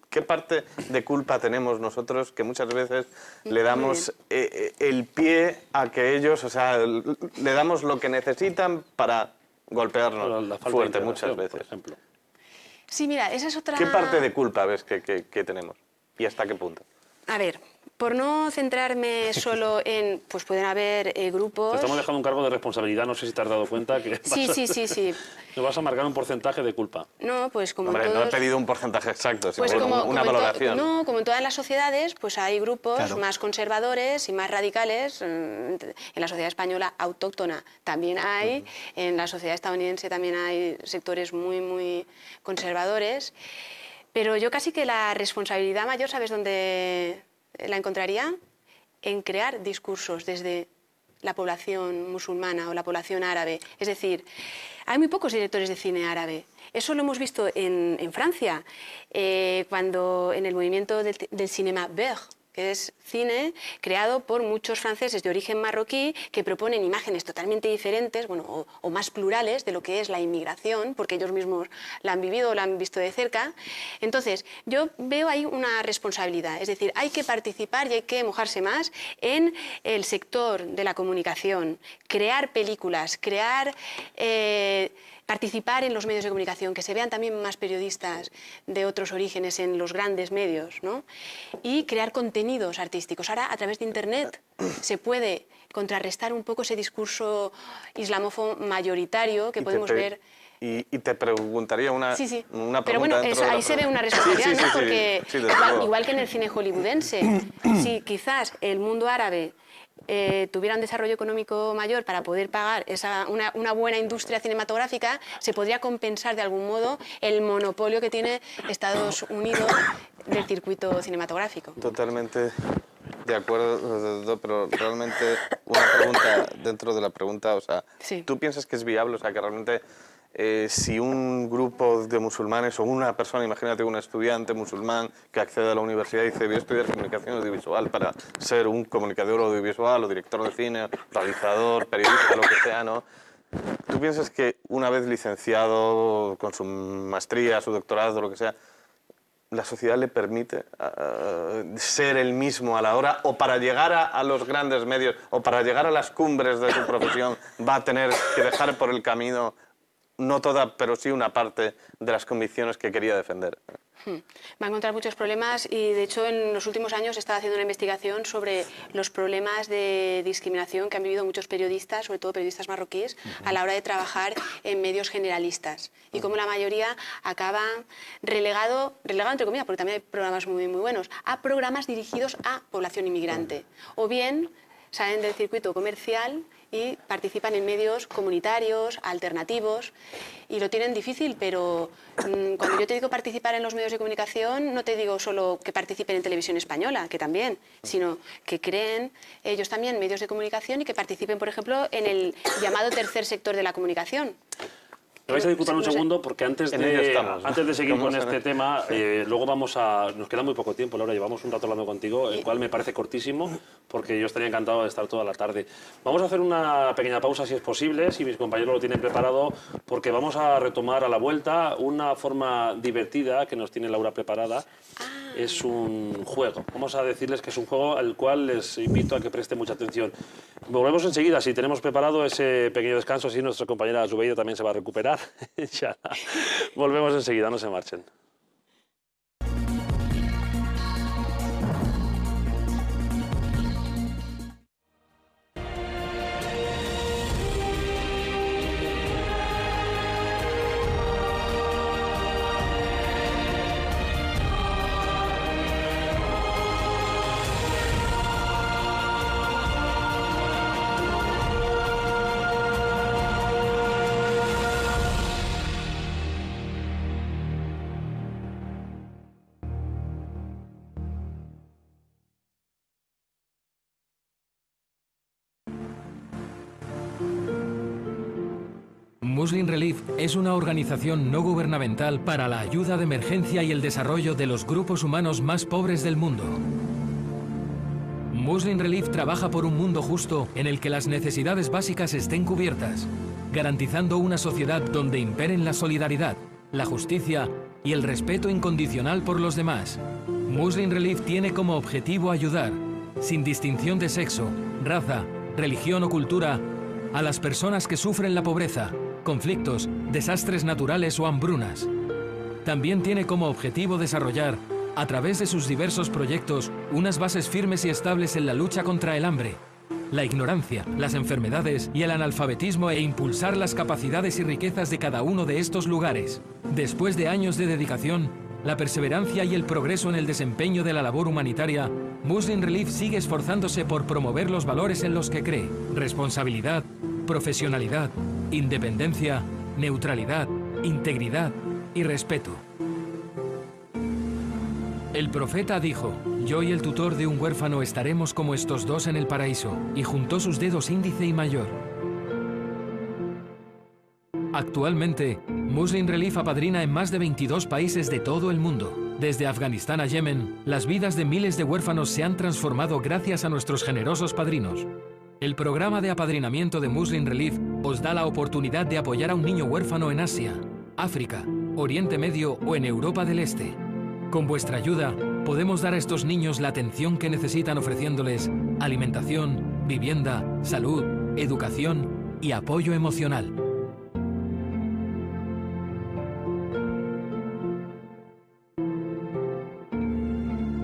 ¿Qué parte de culpa tenemos nosotros que muchas veces le damos el pie a que ellos, o sea, le damos lo que necesitan para golpearnos fuerte muchas veces? Por ejemplo. Sí, mira, esa es otra... ¿Qué parte de culpa ves que tenemos? ¿Y hasta qué punto? A ver, por no centrarme solo en... Pues pueden haber grupos... Te estamos dejando un cargo de responsabilidad, no sé si te has dado cuenta que... Sí. Nos vas a marcar un porcentaje de culpa. No, pues como Hombre, todos... no he pedido un porcentaje exacto, sino Pues una valoración. No, como en todas las sociedades, pues hay grupos Claro. más conservadores y más radicales. En la sociedad española autóctona también hay, en la sociedad estadounidense también hay sectores muy, muy conservadores. Pero yo casi que la responsabilidad mayor, ¿sabes dónde la encontraría? En crear discursos desde la población musulmana o la población árabe. Es decir, hay muy pocos directores de cine árabe. Eso lo hemos visto en Francia, cuando en el movimiento del cinéma beurre, que es cine creado por muchos franceses de origen marroquí que proponen imágenes totalmente diferentes, bueno, o más plurales de lo que es la inmigración, porque ellos mismos la han vivido o la han visto de cerca. Entonces, yo veo ahí una responsabilidad, es decir, hay que participar y hay que mojarse más en el sector de la comunicación, crear películas, participar en los medios de comunicación, que se vean también más periodistas de otros orígenes en los grandes medios, ¿no? Y crear contenidos artísticos. Ahora, a través de Internet, se puede contrarrestar un poco ese discurso islamófobo mayoritario que podemos ver... Y te preguntaría una pregunta. Pero bueno, ahí se ve una responsabilidad, ¿no? Porque igual que en el cine hollywoodense, si quizás el mundo árabe tuviera un desarrollo económico mayor para poder pagar una buena industria cinematográfica, se podría compensar de algún modo el monopolio que tiene Estados Unidos del circuito cinematográfico. Totalmente de acuerdo, pero realmente una pregunta dentro de la pregunta, o sea, ¿tú piensas que es viable? O sea, que realmente si un grupo de musulmanes o una persona, imagínate un estudiante musulmán que accede a la universidad y dice voy a estudiar comunicación audiovisual para ser un comunicador audiovisual o director de cine, realizador, periodista, lo que sea, ¿no? ¿Tú piensas que una vez licenciado con su maestría, su doctorado, lo que sea, la sociedad le permite ser el mismo a la hora, o para llegar a los grandes medios o para llegar a las cumbres de su profesión va a tener que dejar por el camino no toda, pero sí una parte de las convicciones que quería defender? Va a encontrar muchos problemas y, de hecho, en los últimos años he estado haciendo una investigación sobre los problemas de discriminación que han vivido muchos periodistas, sobre todo periodistas marroquíes, a la hora de trabajar en medios generalistas y cómo la mayoría acaba relegado entre comillas, porque también hay programas muy, muy buenos, a programas dirigidos a población inmigrante. O bien salen del circuito comercial y participan en medios comunitarios, alternativos, y lo tienen difícil, pero cuando yo te digo participar en los medios de comunicación, no te digo solo que participen en televisión española, que también, sino que creen ellos también medios de comunicación y que participen, por ejemplo, en el llamado tercer sector de la comunicación. Me vais a disculpar un segundo porque antes de seguir con este tema, luego nos queda muy poco tiempo, Laura, llevamos un rato hablando contigo, el cual me parece cortísimo porque yo estaría encantado de estar toda la tarde. Vamos a hacer una pequeña pausa si es posible, si mis compañeros lo tienen preparado, porque vamos a retomar a la vuelta una forma divertida que nos tiene Laura preparada. Es un juego. Vamos a decirles que es un juego al cual les invito a que presten mucha atención. Volvemos enseguida, si tenemos preparado ese pequeño descanso, así nuestra compañera Zubeida también se va a recuperar. Volvemos enseguida, no se marchen. Muslim Relief es una organización no gubernamental para la ayuda de emergencia y el desarrollo de los grupos humanos más pobres del mundo. Muslim Relief trabaja por un mundo justo en el que las necesidades básicas estén cubiertas, garantizando una sociedad donde imperen la solidaridad, la justicia y el respeto incondicional por los demás. Muslim Relief tiene como objetivo ayudar, sin distinción de sexo, raza, religión o cultura, a las personas que sufren la pobreza, conflictos, desastres naturales o hambrunas. También tiene como objetivo desarrollar, a través de sus diversos proyectos, unas bases firmes y estables en la lucha contra el hambre, la ignorancia, las enfermedades y el analfabetismo e impulsar las capacidades y riquezas de cada uno de estos lugares. Después de años de dedicación, la perseverancia y el progreso en el desempeño de la labor humanitaria, Muslim Relief sigue esforzándose por promover los valores en los que cree: responsabilidad, profesionalidad, independencia, neutralidad, integridad y respeto. El profeta dijo: yo y el tutor de un huérfano estaremos como estos dos en el paraíso, y juntó sus dedos índice y mayor. Actualmente, Muslim Relief apadrina en más de 22 países de todo el mundo. Desde Afganistán a Yemen, las vidas de miles de huérfanos se han transformado gracias a nuestros generosos padrinos. El programa de apadrinamiento de Muslim Relief os da la oportunidad de apoyar a un niño huérfano en Asia, África, Oriente Medio o en Europa del Este. Con vuestra ayuda, podemos dar a estos niños la atención que necesitan, ofreciéndoles alimentación, vivienda, salud, educación y apoyo emocional.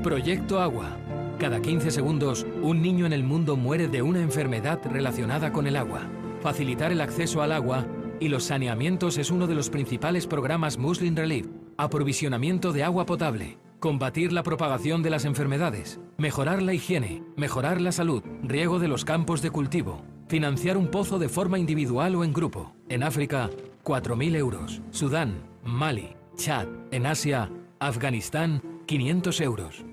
Proyecto Agua. Cada 15 segundos, un niño en el mundo muere de una enfermedad relacionada con el agua. Facilitar el acceso al agua y los saneamientos es uno de los principales programas Muslim Relief. Aprovisionamiento de agua potable, combatir la propagación de las enfermedades, mejorar la higiene, mejorar la salud, riego de los campos de cultivo, financiar un pozo de forma individual o en grupo. En África, 4.000 euros. Sudán, Mali, Chad. En Asia, Afganistán, 500 euros.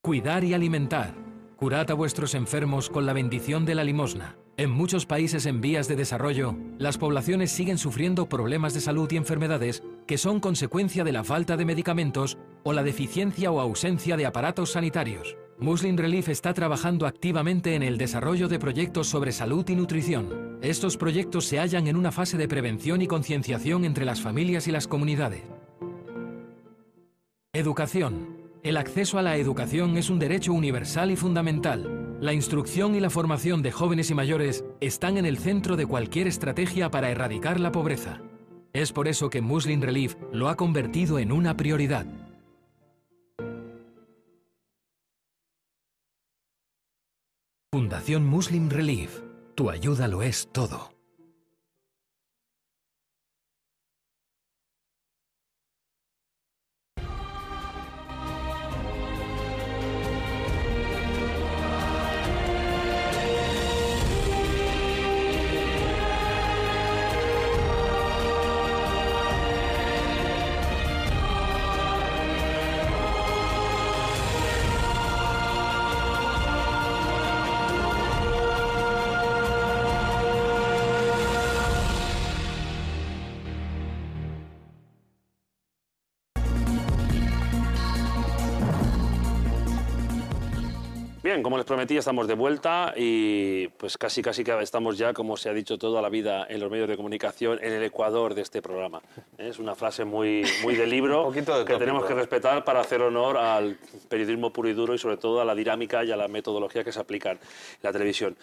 Cuidar y alimentar. Curad a vuestros enfermos con la bendición de la limosna. En muchos países en vías de desarrollo, las poblaciones siguen sufriendo problemas de salud y enfermedades que son consecuencia de la falta de medicamentos o la deficiencia o ausencia de aparatos sanitarios. Muslim Relief está trabajando activamente en el desarrollo de proyectos sobre salud y nutrición. Estos proyectos se hallan en una fase de prevención y concienciación entre las familias y las comunidades. Educación. El acceso a la educación es un derecho universal y fundamental. La instrucción y la formación de jóvenes y mayores están en el centro de cualquier estrategia para erradicar la pobreza. Es por eso que Muslim Relief lo ha convertido en una prioridad. Fundación Muslim Relief. Tu ayuda lo es todo. Bien, como les prometí, estamos de vuelta y pues casi que estamos ya, como se ha dicho toda la vida en los medios de comunicación, en el Ecuador de este programa. Es una frase muy de libro que tenemos que respetar para hacer honor al periodismo puro y duro y sobre todo a la dinámica y a la metodología que se aplican en la televisión.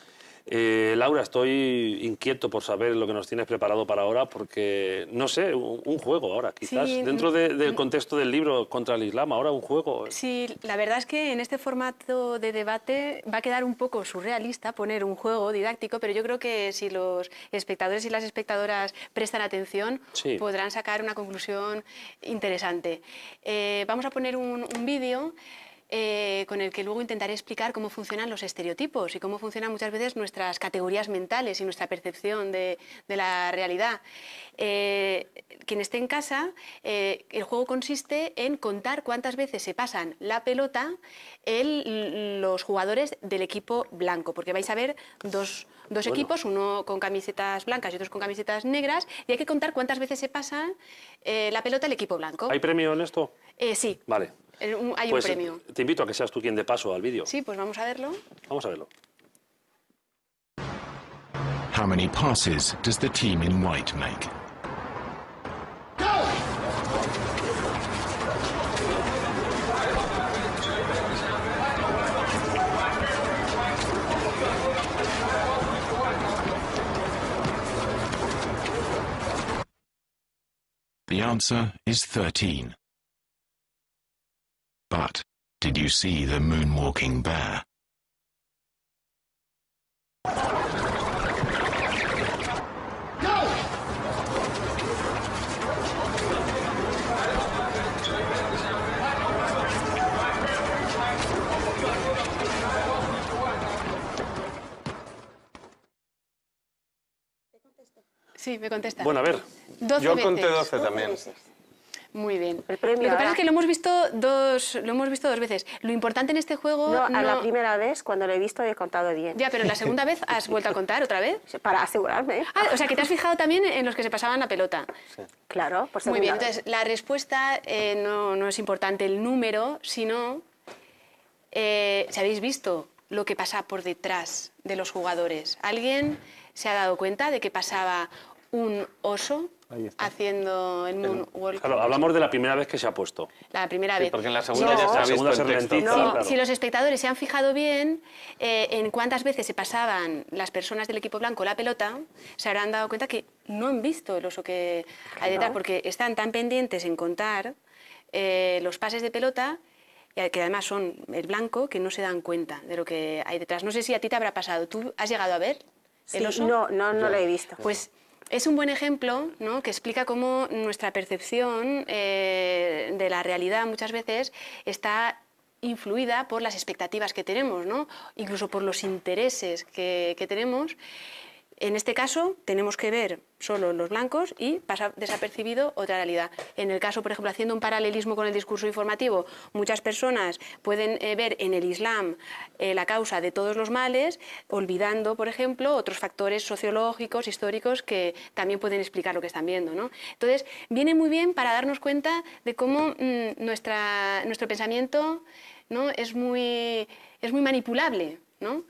Laura, estoy inquieto por saber lo que nos tienes preparado para ahora, porque, no sé, un juego ahora, quizás, sí, dentro del contexto del libro contra el Islam, ahora un juego. Sí, la verdad es que en este formato de debate va a quedar un poco surrealista poner un juego didáctico, pero yo creo que si los espectadores y las espectadoras prestan atención, sí, podrán sacar una conclusión interesante. Vamos a poner un vídeo con el que luego intentaré explicar cómo funcionan los estereotipos y cómo funcionan muchas veces nuestras categorías mentales y nuestra percepción de la realidad. Quien esté en casa, el juego consiste en contar cuántas veces se pasan la pelota los jugadores del equipo blanco, porque vais a ver dos dos equipos, uno con camisetas blancas y otros con camisetas negras, y hay que contar cuántas veces se pasa la pelota al equipo blanco. ¿Hay premio en esto? Sí. Vale. Hay pues un premio. Te invito a que seas tú quien dé paso al vídeo. Sí, pues vamos a verlo. Vamos a verlo. How many passes does the team in white make? The answer is 13. But did you see the moonwalking bear? Sí, me contesta. Bueno, a ver. 12 Yo veces. conté 12 también. Muy bien. El premio Lo que pasa ahora. es que lo hemos visto dos veces. Lo importante en este juego... No, a la no- primera vez, cuando lo he visto, he contado bien. Ya, pero la segunda vez has vuelto a contar otra vez. Para asegurarme. Ah, o sea, que te has fijado también en los que se pasaban la pelota. Claro, por Muy bien, segunda vez. entonces la respuesta no es importante el número, sino si habéis visto lo que pasa por detrás de los jugadores. ¿Alguien se ha dado cuenta de que pasaba un oso haciendo el moonwalk? Claro, hablamos de la primera vez que se ha puesto. La primera Sí, vez. porque en la segunda No, ya se ha La segunda visto se el texto. ralentiza, Sí, claro. si los espectadores se han fijado bien en cuántas veces se pasaban las personas del equipo blanco la pelota, se habrán dado cuenta que no han visto el oso que hay detrás, porque están tan pendientes en contar los pases de pelota, que además son el blanco, que no se dan cuenta de lo que hay detrás. No sé si a ti te habrá pasado. ¿Tú has llegado a ver el Sí, oso? no lo he visto. Pues es un buen ejemplo, ¿no?, que explica cómo nuestra percepción de la realidad muchas veces está influida por las expectativas que tenemos, ¿no?, incluso por los intereses que tenemos. En este caso, tenemos que ver solo los blancos y pasa desapercibido otra realidad. En el caso, por ejemplo, haciendo un paralelismo con el discurso informativo, muchas personas pueden ver en el Islam la causa de todos los males, olvidando, por ejemplo, otros factores sociológicos, históricos, que también pueden explicar lo que están viendo, ¿no? Entonces, viene muy bien para darnos cuenta de cómo nuestro pensamiento, ¿no?, es muy manipulable, ¿no?,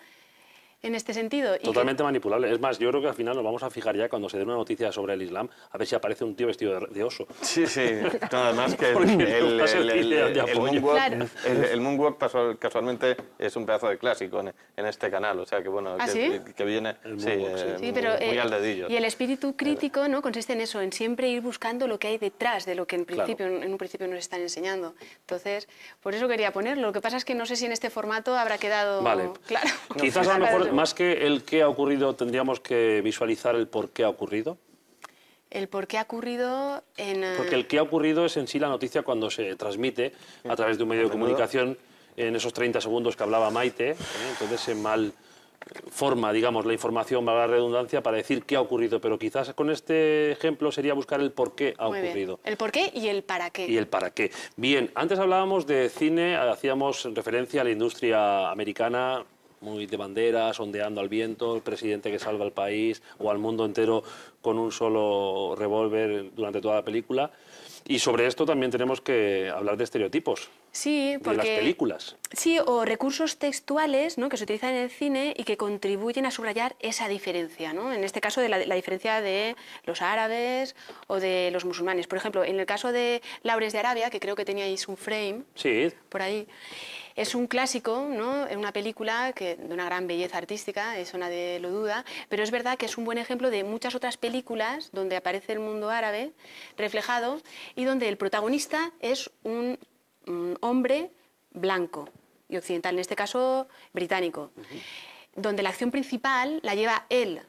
en este sentido. Totalmente manipulable. Es más, yo creo que al final nos vamos a fijar ya cuando se dé una noticia sobre el Islam, a ver si aparece un tío vestido de oso. Sí, sí. No, además que Porque va a ser idea de apoyo. moonwalk, Claro. el moonwalk casualmente es un pedazo de clásico en este canal, o sea que bueno, ¿Ah, sí? que viene moonwalk, sí. Sí, pero, muy al dedillo. y el espíritu crítico, ¿no?, consiste en eso, en siempre ir buscando lo que hay detrás de lo que en un principio nos están enseñando. Entonces, por eso quería ponerlo. Lo que pasa es que no sé si en este formato habrá quedado Vale. claro. Quizás a lo mejor, más que el qué ha ocurrido, tendríamos que visualizar el por qué ha ocurrido. El por qué ha ocurrido en... Porque el qué ha ocurrido es en sí la noticia cuando se transmite a través de un medio de comunicación en esos 30 segundos que hablaba Maite. Entonces se mal forma, digamos, la información, valga la redundancia, para decir qué ha ocurrido. Pero quizás con este ejemplo sería buscar el por qué ha Muy bien. ocurrido. El por qué y el para qué. Y el para qué. Bien, antes hablábamos de cine, hacíamos referencia a la industria americana, muy de banderas, ondeando al viento, el presidente que salva al país o al mundo entero con un solo revólver durante toda la película. Y sobre esto también tenemos que hablar de estereotipos, Sí, porque... de las películas. Sí, o recursos textuales, ¿no?, que se utilizan en el cine y que contribuyen a subrayar esa diferencia, ¿no? En este caso, de la diferencia de los árabes o de los musulmanes. Por ejemplo, en el caso de Laures de Arabia, que creo que teníais un frame Sí, por ahí, es un clásico, ¿no?, es una película de una gran belleza artística, eso nadie lo duda, pero es verdad que es un buen ejemplo de muchas otras películas donde aparece el mundo árabe reflejado y donde el protagonista es un hombre blanco y occidental, en este caso británico, donde la acción principal la lleva él.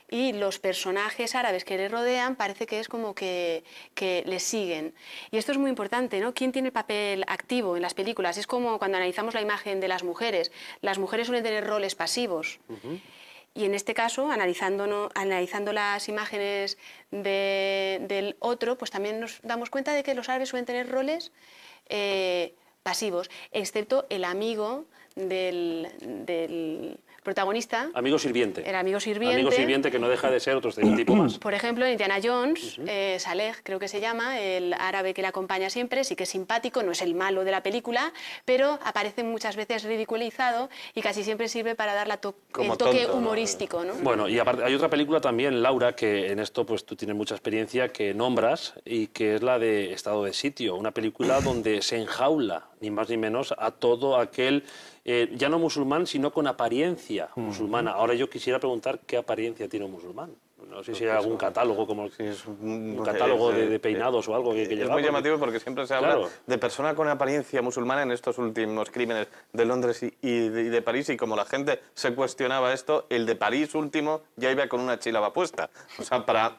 Y los personajes árabes que le rodean parece que es como que le siguen. Y esto es muy importante, ¿no? ¿Quién tiene el papel activo en las películas? Es como cuando analizamos la imagen de las mujeres. Las mujeres suelen tener roles pasivos. Y en este caso, analizando las imágenes del otro, pues también nos damos cuenta de que los árabes suelen tener roles pasivos, excepto el amigo del protagonista. Amigo sirviente. El amigo sirviente. Amigo sirviente que no deja de ser otro estereotipo más. Por ejemplo, en Indiana Jones, Saleh creo que se llama, el árabe que le acompaña siempre, sí que es simpático, no es el malo de la película, pero aparece muchas veces ridiculizado y casi siempre sirve para dar el toque tonto, humorístico, ¿no? Bueno, y aparte hay otra película también, Laura, que en esto pues tú tienes mucha experiencia, que nombras, y que es la de Estado de Sitio, una película donde se enjaula, ni más ni menos, a todo aquel, ya no musulmán, sino con apariencia musulmana. Ahora yo quisiera preguntar qué apariencia tiene un musulmán. No sé si hay algún catálogo, como un catálogo de peinados o algo que es lleva. muy llamativo porque siempre se habla Claro. de persona con apariencia musulmana en estos últimos crímenes de Londres y de París, y como la gente se cuestionaba esto, el de París último ya iba con una chílaba puesta. O sea, para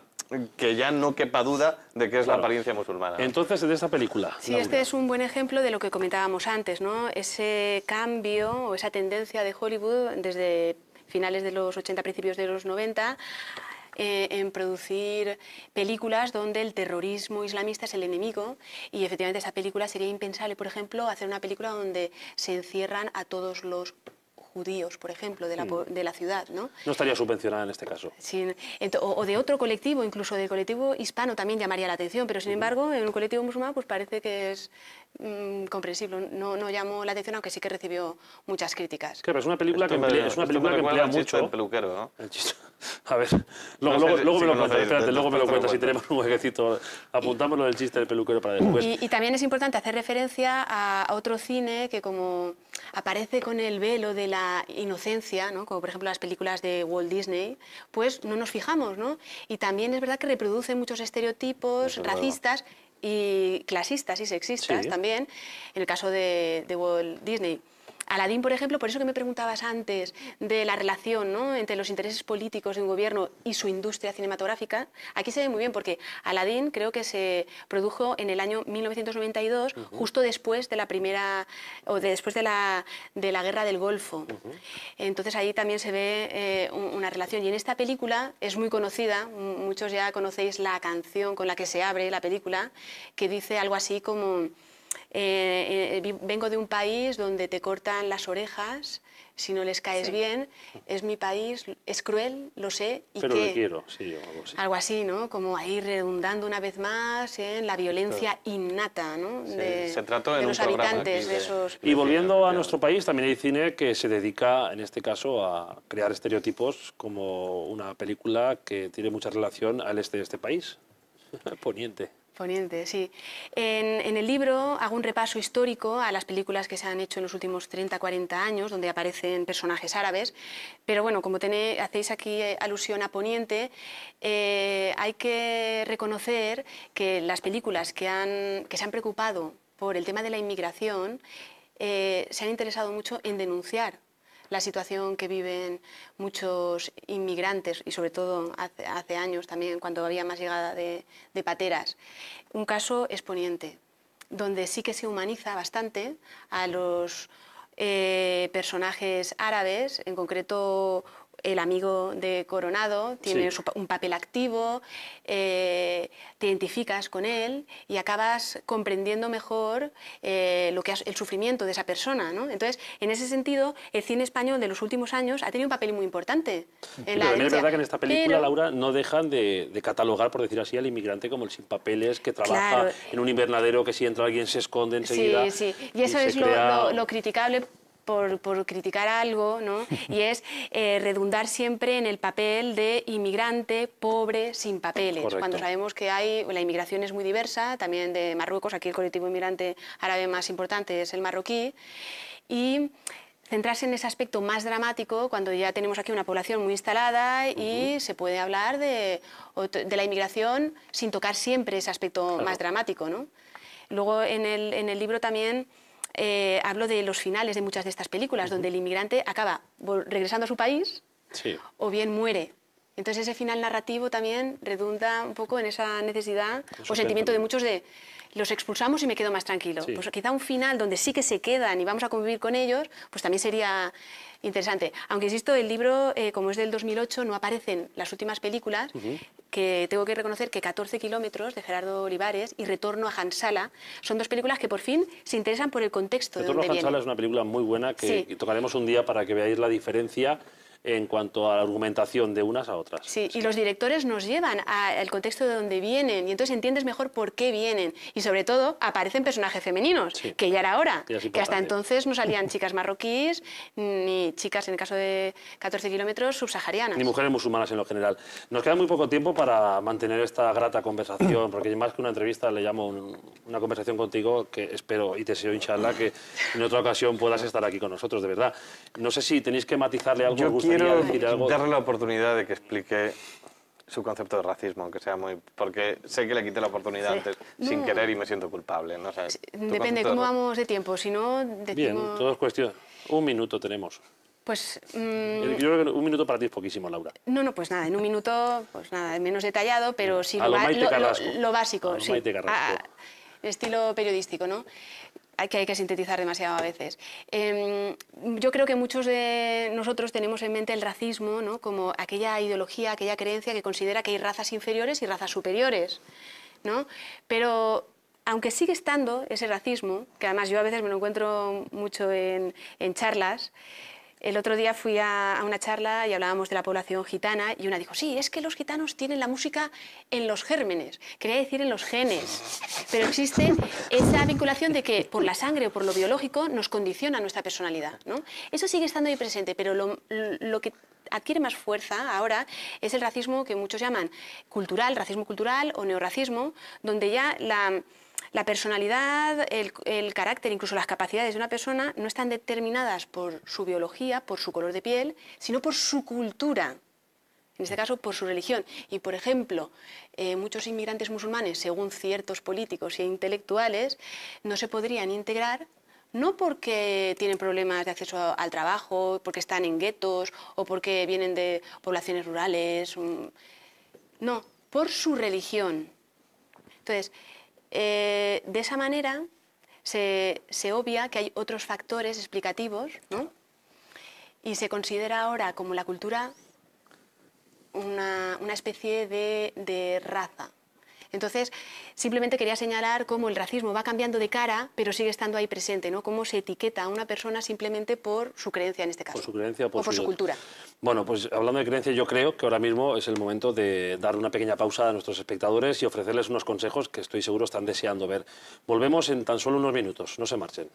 que ya no quepa duda de que es la apariencia musulmana. Entonces, de esta película. Sí, Laura. este es un buen ejemplo de lo que comentábamos antes, ¿no? Ese cambio o esa tendencia de Hollywood desde finales de los 80, principios de los 90, en producir películas donde el terrorismo islamista es el enemigo, y efectivamente esa película sería impensable, por ejemplo, hacer una película donde se encierran a todos los judíos, por ejemplo, de la ciudad, ¿no? No estaría subvencionada en este caso. O de otro colectivo, incluso del colectivo hispano también llamaría la atención, pero sin embargo en un colectivo musulmán pues parece que es comprensible, no llamó la atención, aunque sí que recibió muchas críticas. Claro, es una película que Esto me- emplea, esto me recuerda emplea al chiste mucho. del peluquero, ¿no? El chiste. A ver, luego, No sé luego si me lo conocéis, cuentas, espérate, luego me lo después te lo cuentas si cuento. tenemos un huequecito. Apuntamos lo del chiste del peluquero para después. Y también es importante hacer referencia a otro cine que como aparece con el velo de la inocencia, ¿no? Como por ejemplo las películas de Walt Disney, pues no nos fijamos, ¿no? Y también es verdad que reproduce muchos estereotipos racistas y clasistas y sexistas Sí. también, en el caso de Walt Disney. Aladdin, por ejemplo, por eso que me preguntabas antes de la relación, ¿no?, entre los intereses políticos de un gobierno y su industria cinematográfica, aquí se ve muy bien porque Aladdin creo que se produjo en el año 1992, justo después de la primera, o después de la Guerra del Golfo. Entonces ahí también se ve una relación. Y en esta película es muy conocida, muchos ya conocéis la canción con la que se abre la película, que dice algo así como... vengo de un país donde te cortan las orejas si no les caes bien, es mi país, es cruel, lo sé, y Pero que... le quiero, sí, o algo así. Algo así, ¿no? Como ahí redundando una vez más en la violencia innata, ¿no? Se trató en de un los programa habitantes aquí de esos... Y volviendo a nuestro país, también hay cine que se dedica, en este caso, a crear estereotipos, como una película que tiene mucha relación al este de este país, Poniente. Poniente, sí. En el libro hago un repaso histórico a las películas que se han hecho en los últimos 30, 40 años, donde aparecen personajes árabes, pero bueno, como hacéis aquí alusión a Poniente, hay que reconocer que las películas que se han preocupado por el tema de la inmigración se han interesado mucho en denunciar la situación que viven muchos inmigrantes, y sobre todo hace años también, cuando había más llegada de pateras. Un caso es Poniente, donde sí que se humaniza bastante a los personajes árabes, en concreto el amigo de Coronado tiene un papel activo, te identificas con él y acabas comprendiendo mejor el sufrimiento de esa persona, ¿no? Entonces, en ese sentido, el cine español de los últimos años ha tenido un papel muy importante. Pero también es verdad que en esta película, Laura, no dejan de catalogar, por decir así, al inmigrante como el sin papeles, que trabaja en un invernadero, que si entra alguien se esconde enseguida. Sí, sí, y eso es lo criticable por criticar algo, ¿no? Y es redundar siempre en el papel de inmigrante pobre sin papeles. Correcto. Cuando sabemos que la inmigración es muy diversa, también de Marruecos, aquí el colectivo inmigrante árabe más importante es el marroquí, y centrarse en ese aspecto más dramático cuando ya tenemos aquí una población muy instalada y se puede hablar de la inmigración sin tocar siempre ese aspecto más dramático, ¿no? Luego en el libro también hablo de los finales de muchas de estas películas, donde el inmigrante acaba regresando a su país o bien muere. Entonces ese final narrativo también redunda un poco en esa necesidad o sentimiento de muchos de los expulsamos y me quedo más tranquilo. Pues quizá un final donde sí que se quedan y vamos a convivir con ellos, pues también sería interesante. Aunque insisto, el libro, como es del 2008, no aparecen las últimas películas, que tengo que reconocer que 14 kilómetros de Gerardo Olivares y Retorno a Hansala son dos películas que por fin se interesan por el contexto de Retorno donde a Hansala vienen. es una película muy buena que Sí. tocaremos un día para que veáis la diferencia en cuanto a la argumentación de unas a otras. Sí, y los directores nos llevan al contexto de donde vienen y entonces entiendes mejor por qué vienen. Y sobre todo aparecen personajes femeninos, Sí. que ya era hora, Ya es que importante. hasta entonces no salían chicas marroquíes ni chicas, en el caso de 14 kilómetros, subsaharianas. Ni mujeres musulmanas en lo general. Nos queda muy poco tiempo para mantener esta grata conversación, porque más que una entrevista le llamo una conversación contigo que espero y te deseo, inshallah, que en otra ocasión puedas estar aquí con nosotros, de verdad. No sé si tenéis que matizarle algo, os Yo gustaría quiero decir algo. darle la oportunidad de que explique su concepto de racismo, aunque sea muy... Porque sé que le quité la oportunidad Sí. antes sin No. querer y me siento culpable. ¿No? O sea, tu Depende concepto cómo de vamos de tiempo, si no Bien, decimos... todo es cuestión. Un minuto tenemos. Pues Yo creo que un minuto para ti es poquísimo, Laura. no, pues nada, en un minuto, pues nada, menos detallado, pero sí A lo Maite Carrasco. lo básico, A lo sí. Maite Carrasco. Estilo periodístico, ¿no? Hay que sintetizar demasiado a veces. Yo creo que muchos de nosotros tenemos en mente el racismo, ¿no?, como aquella ideología, aquella creencia que considera que hay razas inferiores y razas superiores, ¿no? Pero aunque sigue estando ese racismo, que además yo a veces me lo encuentro mucho en charlas. El otro día fui a una charla y hablábamos de la población gitana y una dijo, sí, es que los gitanos tienen la música en los gérmenes, quería decir en los genes, pero existe esa vinculación de que por la sangre o por lo biológico nos condiciona nuestra personalidad, ¿no? Eso sigue estando ahí presente, pero lo que adquiere más fuerza ahora es el racismo que muchos llaman cultural, racismo cultural o neorracismo, donde ya la personalidad, el carácter, incluso las capacidades de una persona no están determinadas por su biología, por su color de piel, sino por su cultura, en este caso por su religión. Y, por ejemplo, muchos inmigrantes musulmanes, según ciertos políticos e intelectuales, no se podrían integrar no porque tienen problemas de acceso al trabajo, porque están en guetos o porque vienen de poblaciones rurales, no, por su religión. Entonces, de esa manera se obvia que hay otros factores explicativos, ¿no? Y se considera ahora como la cultura una especie de raza. Entonces, simplemente quería señalar cómo el racismo va cambiando de cara, pero sigue estando ahí presente, ¿no? Cómo se etiqueta a una persona simplemente por su creencia, en este caso. Por su creencia o por su cultura. Bueno, pues hablando de creencia, yo creo que ahora mismo es el momento de dar una pequeña pausa a nuestros espectadores y ofrecerles unos consejos que estoy seguro están deseando ver. Volvemos en tan solo unos minutos, no se marchen.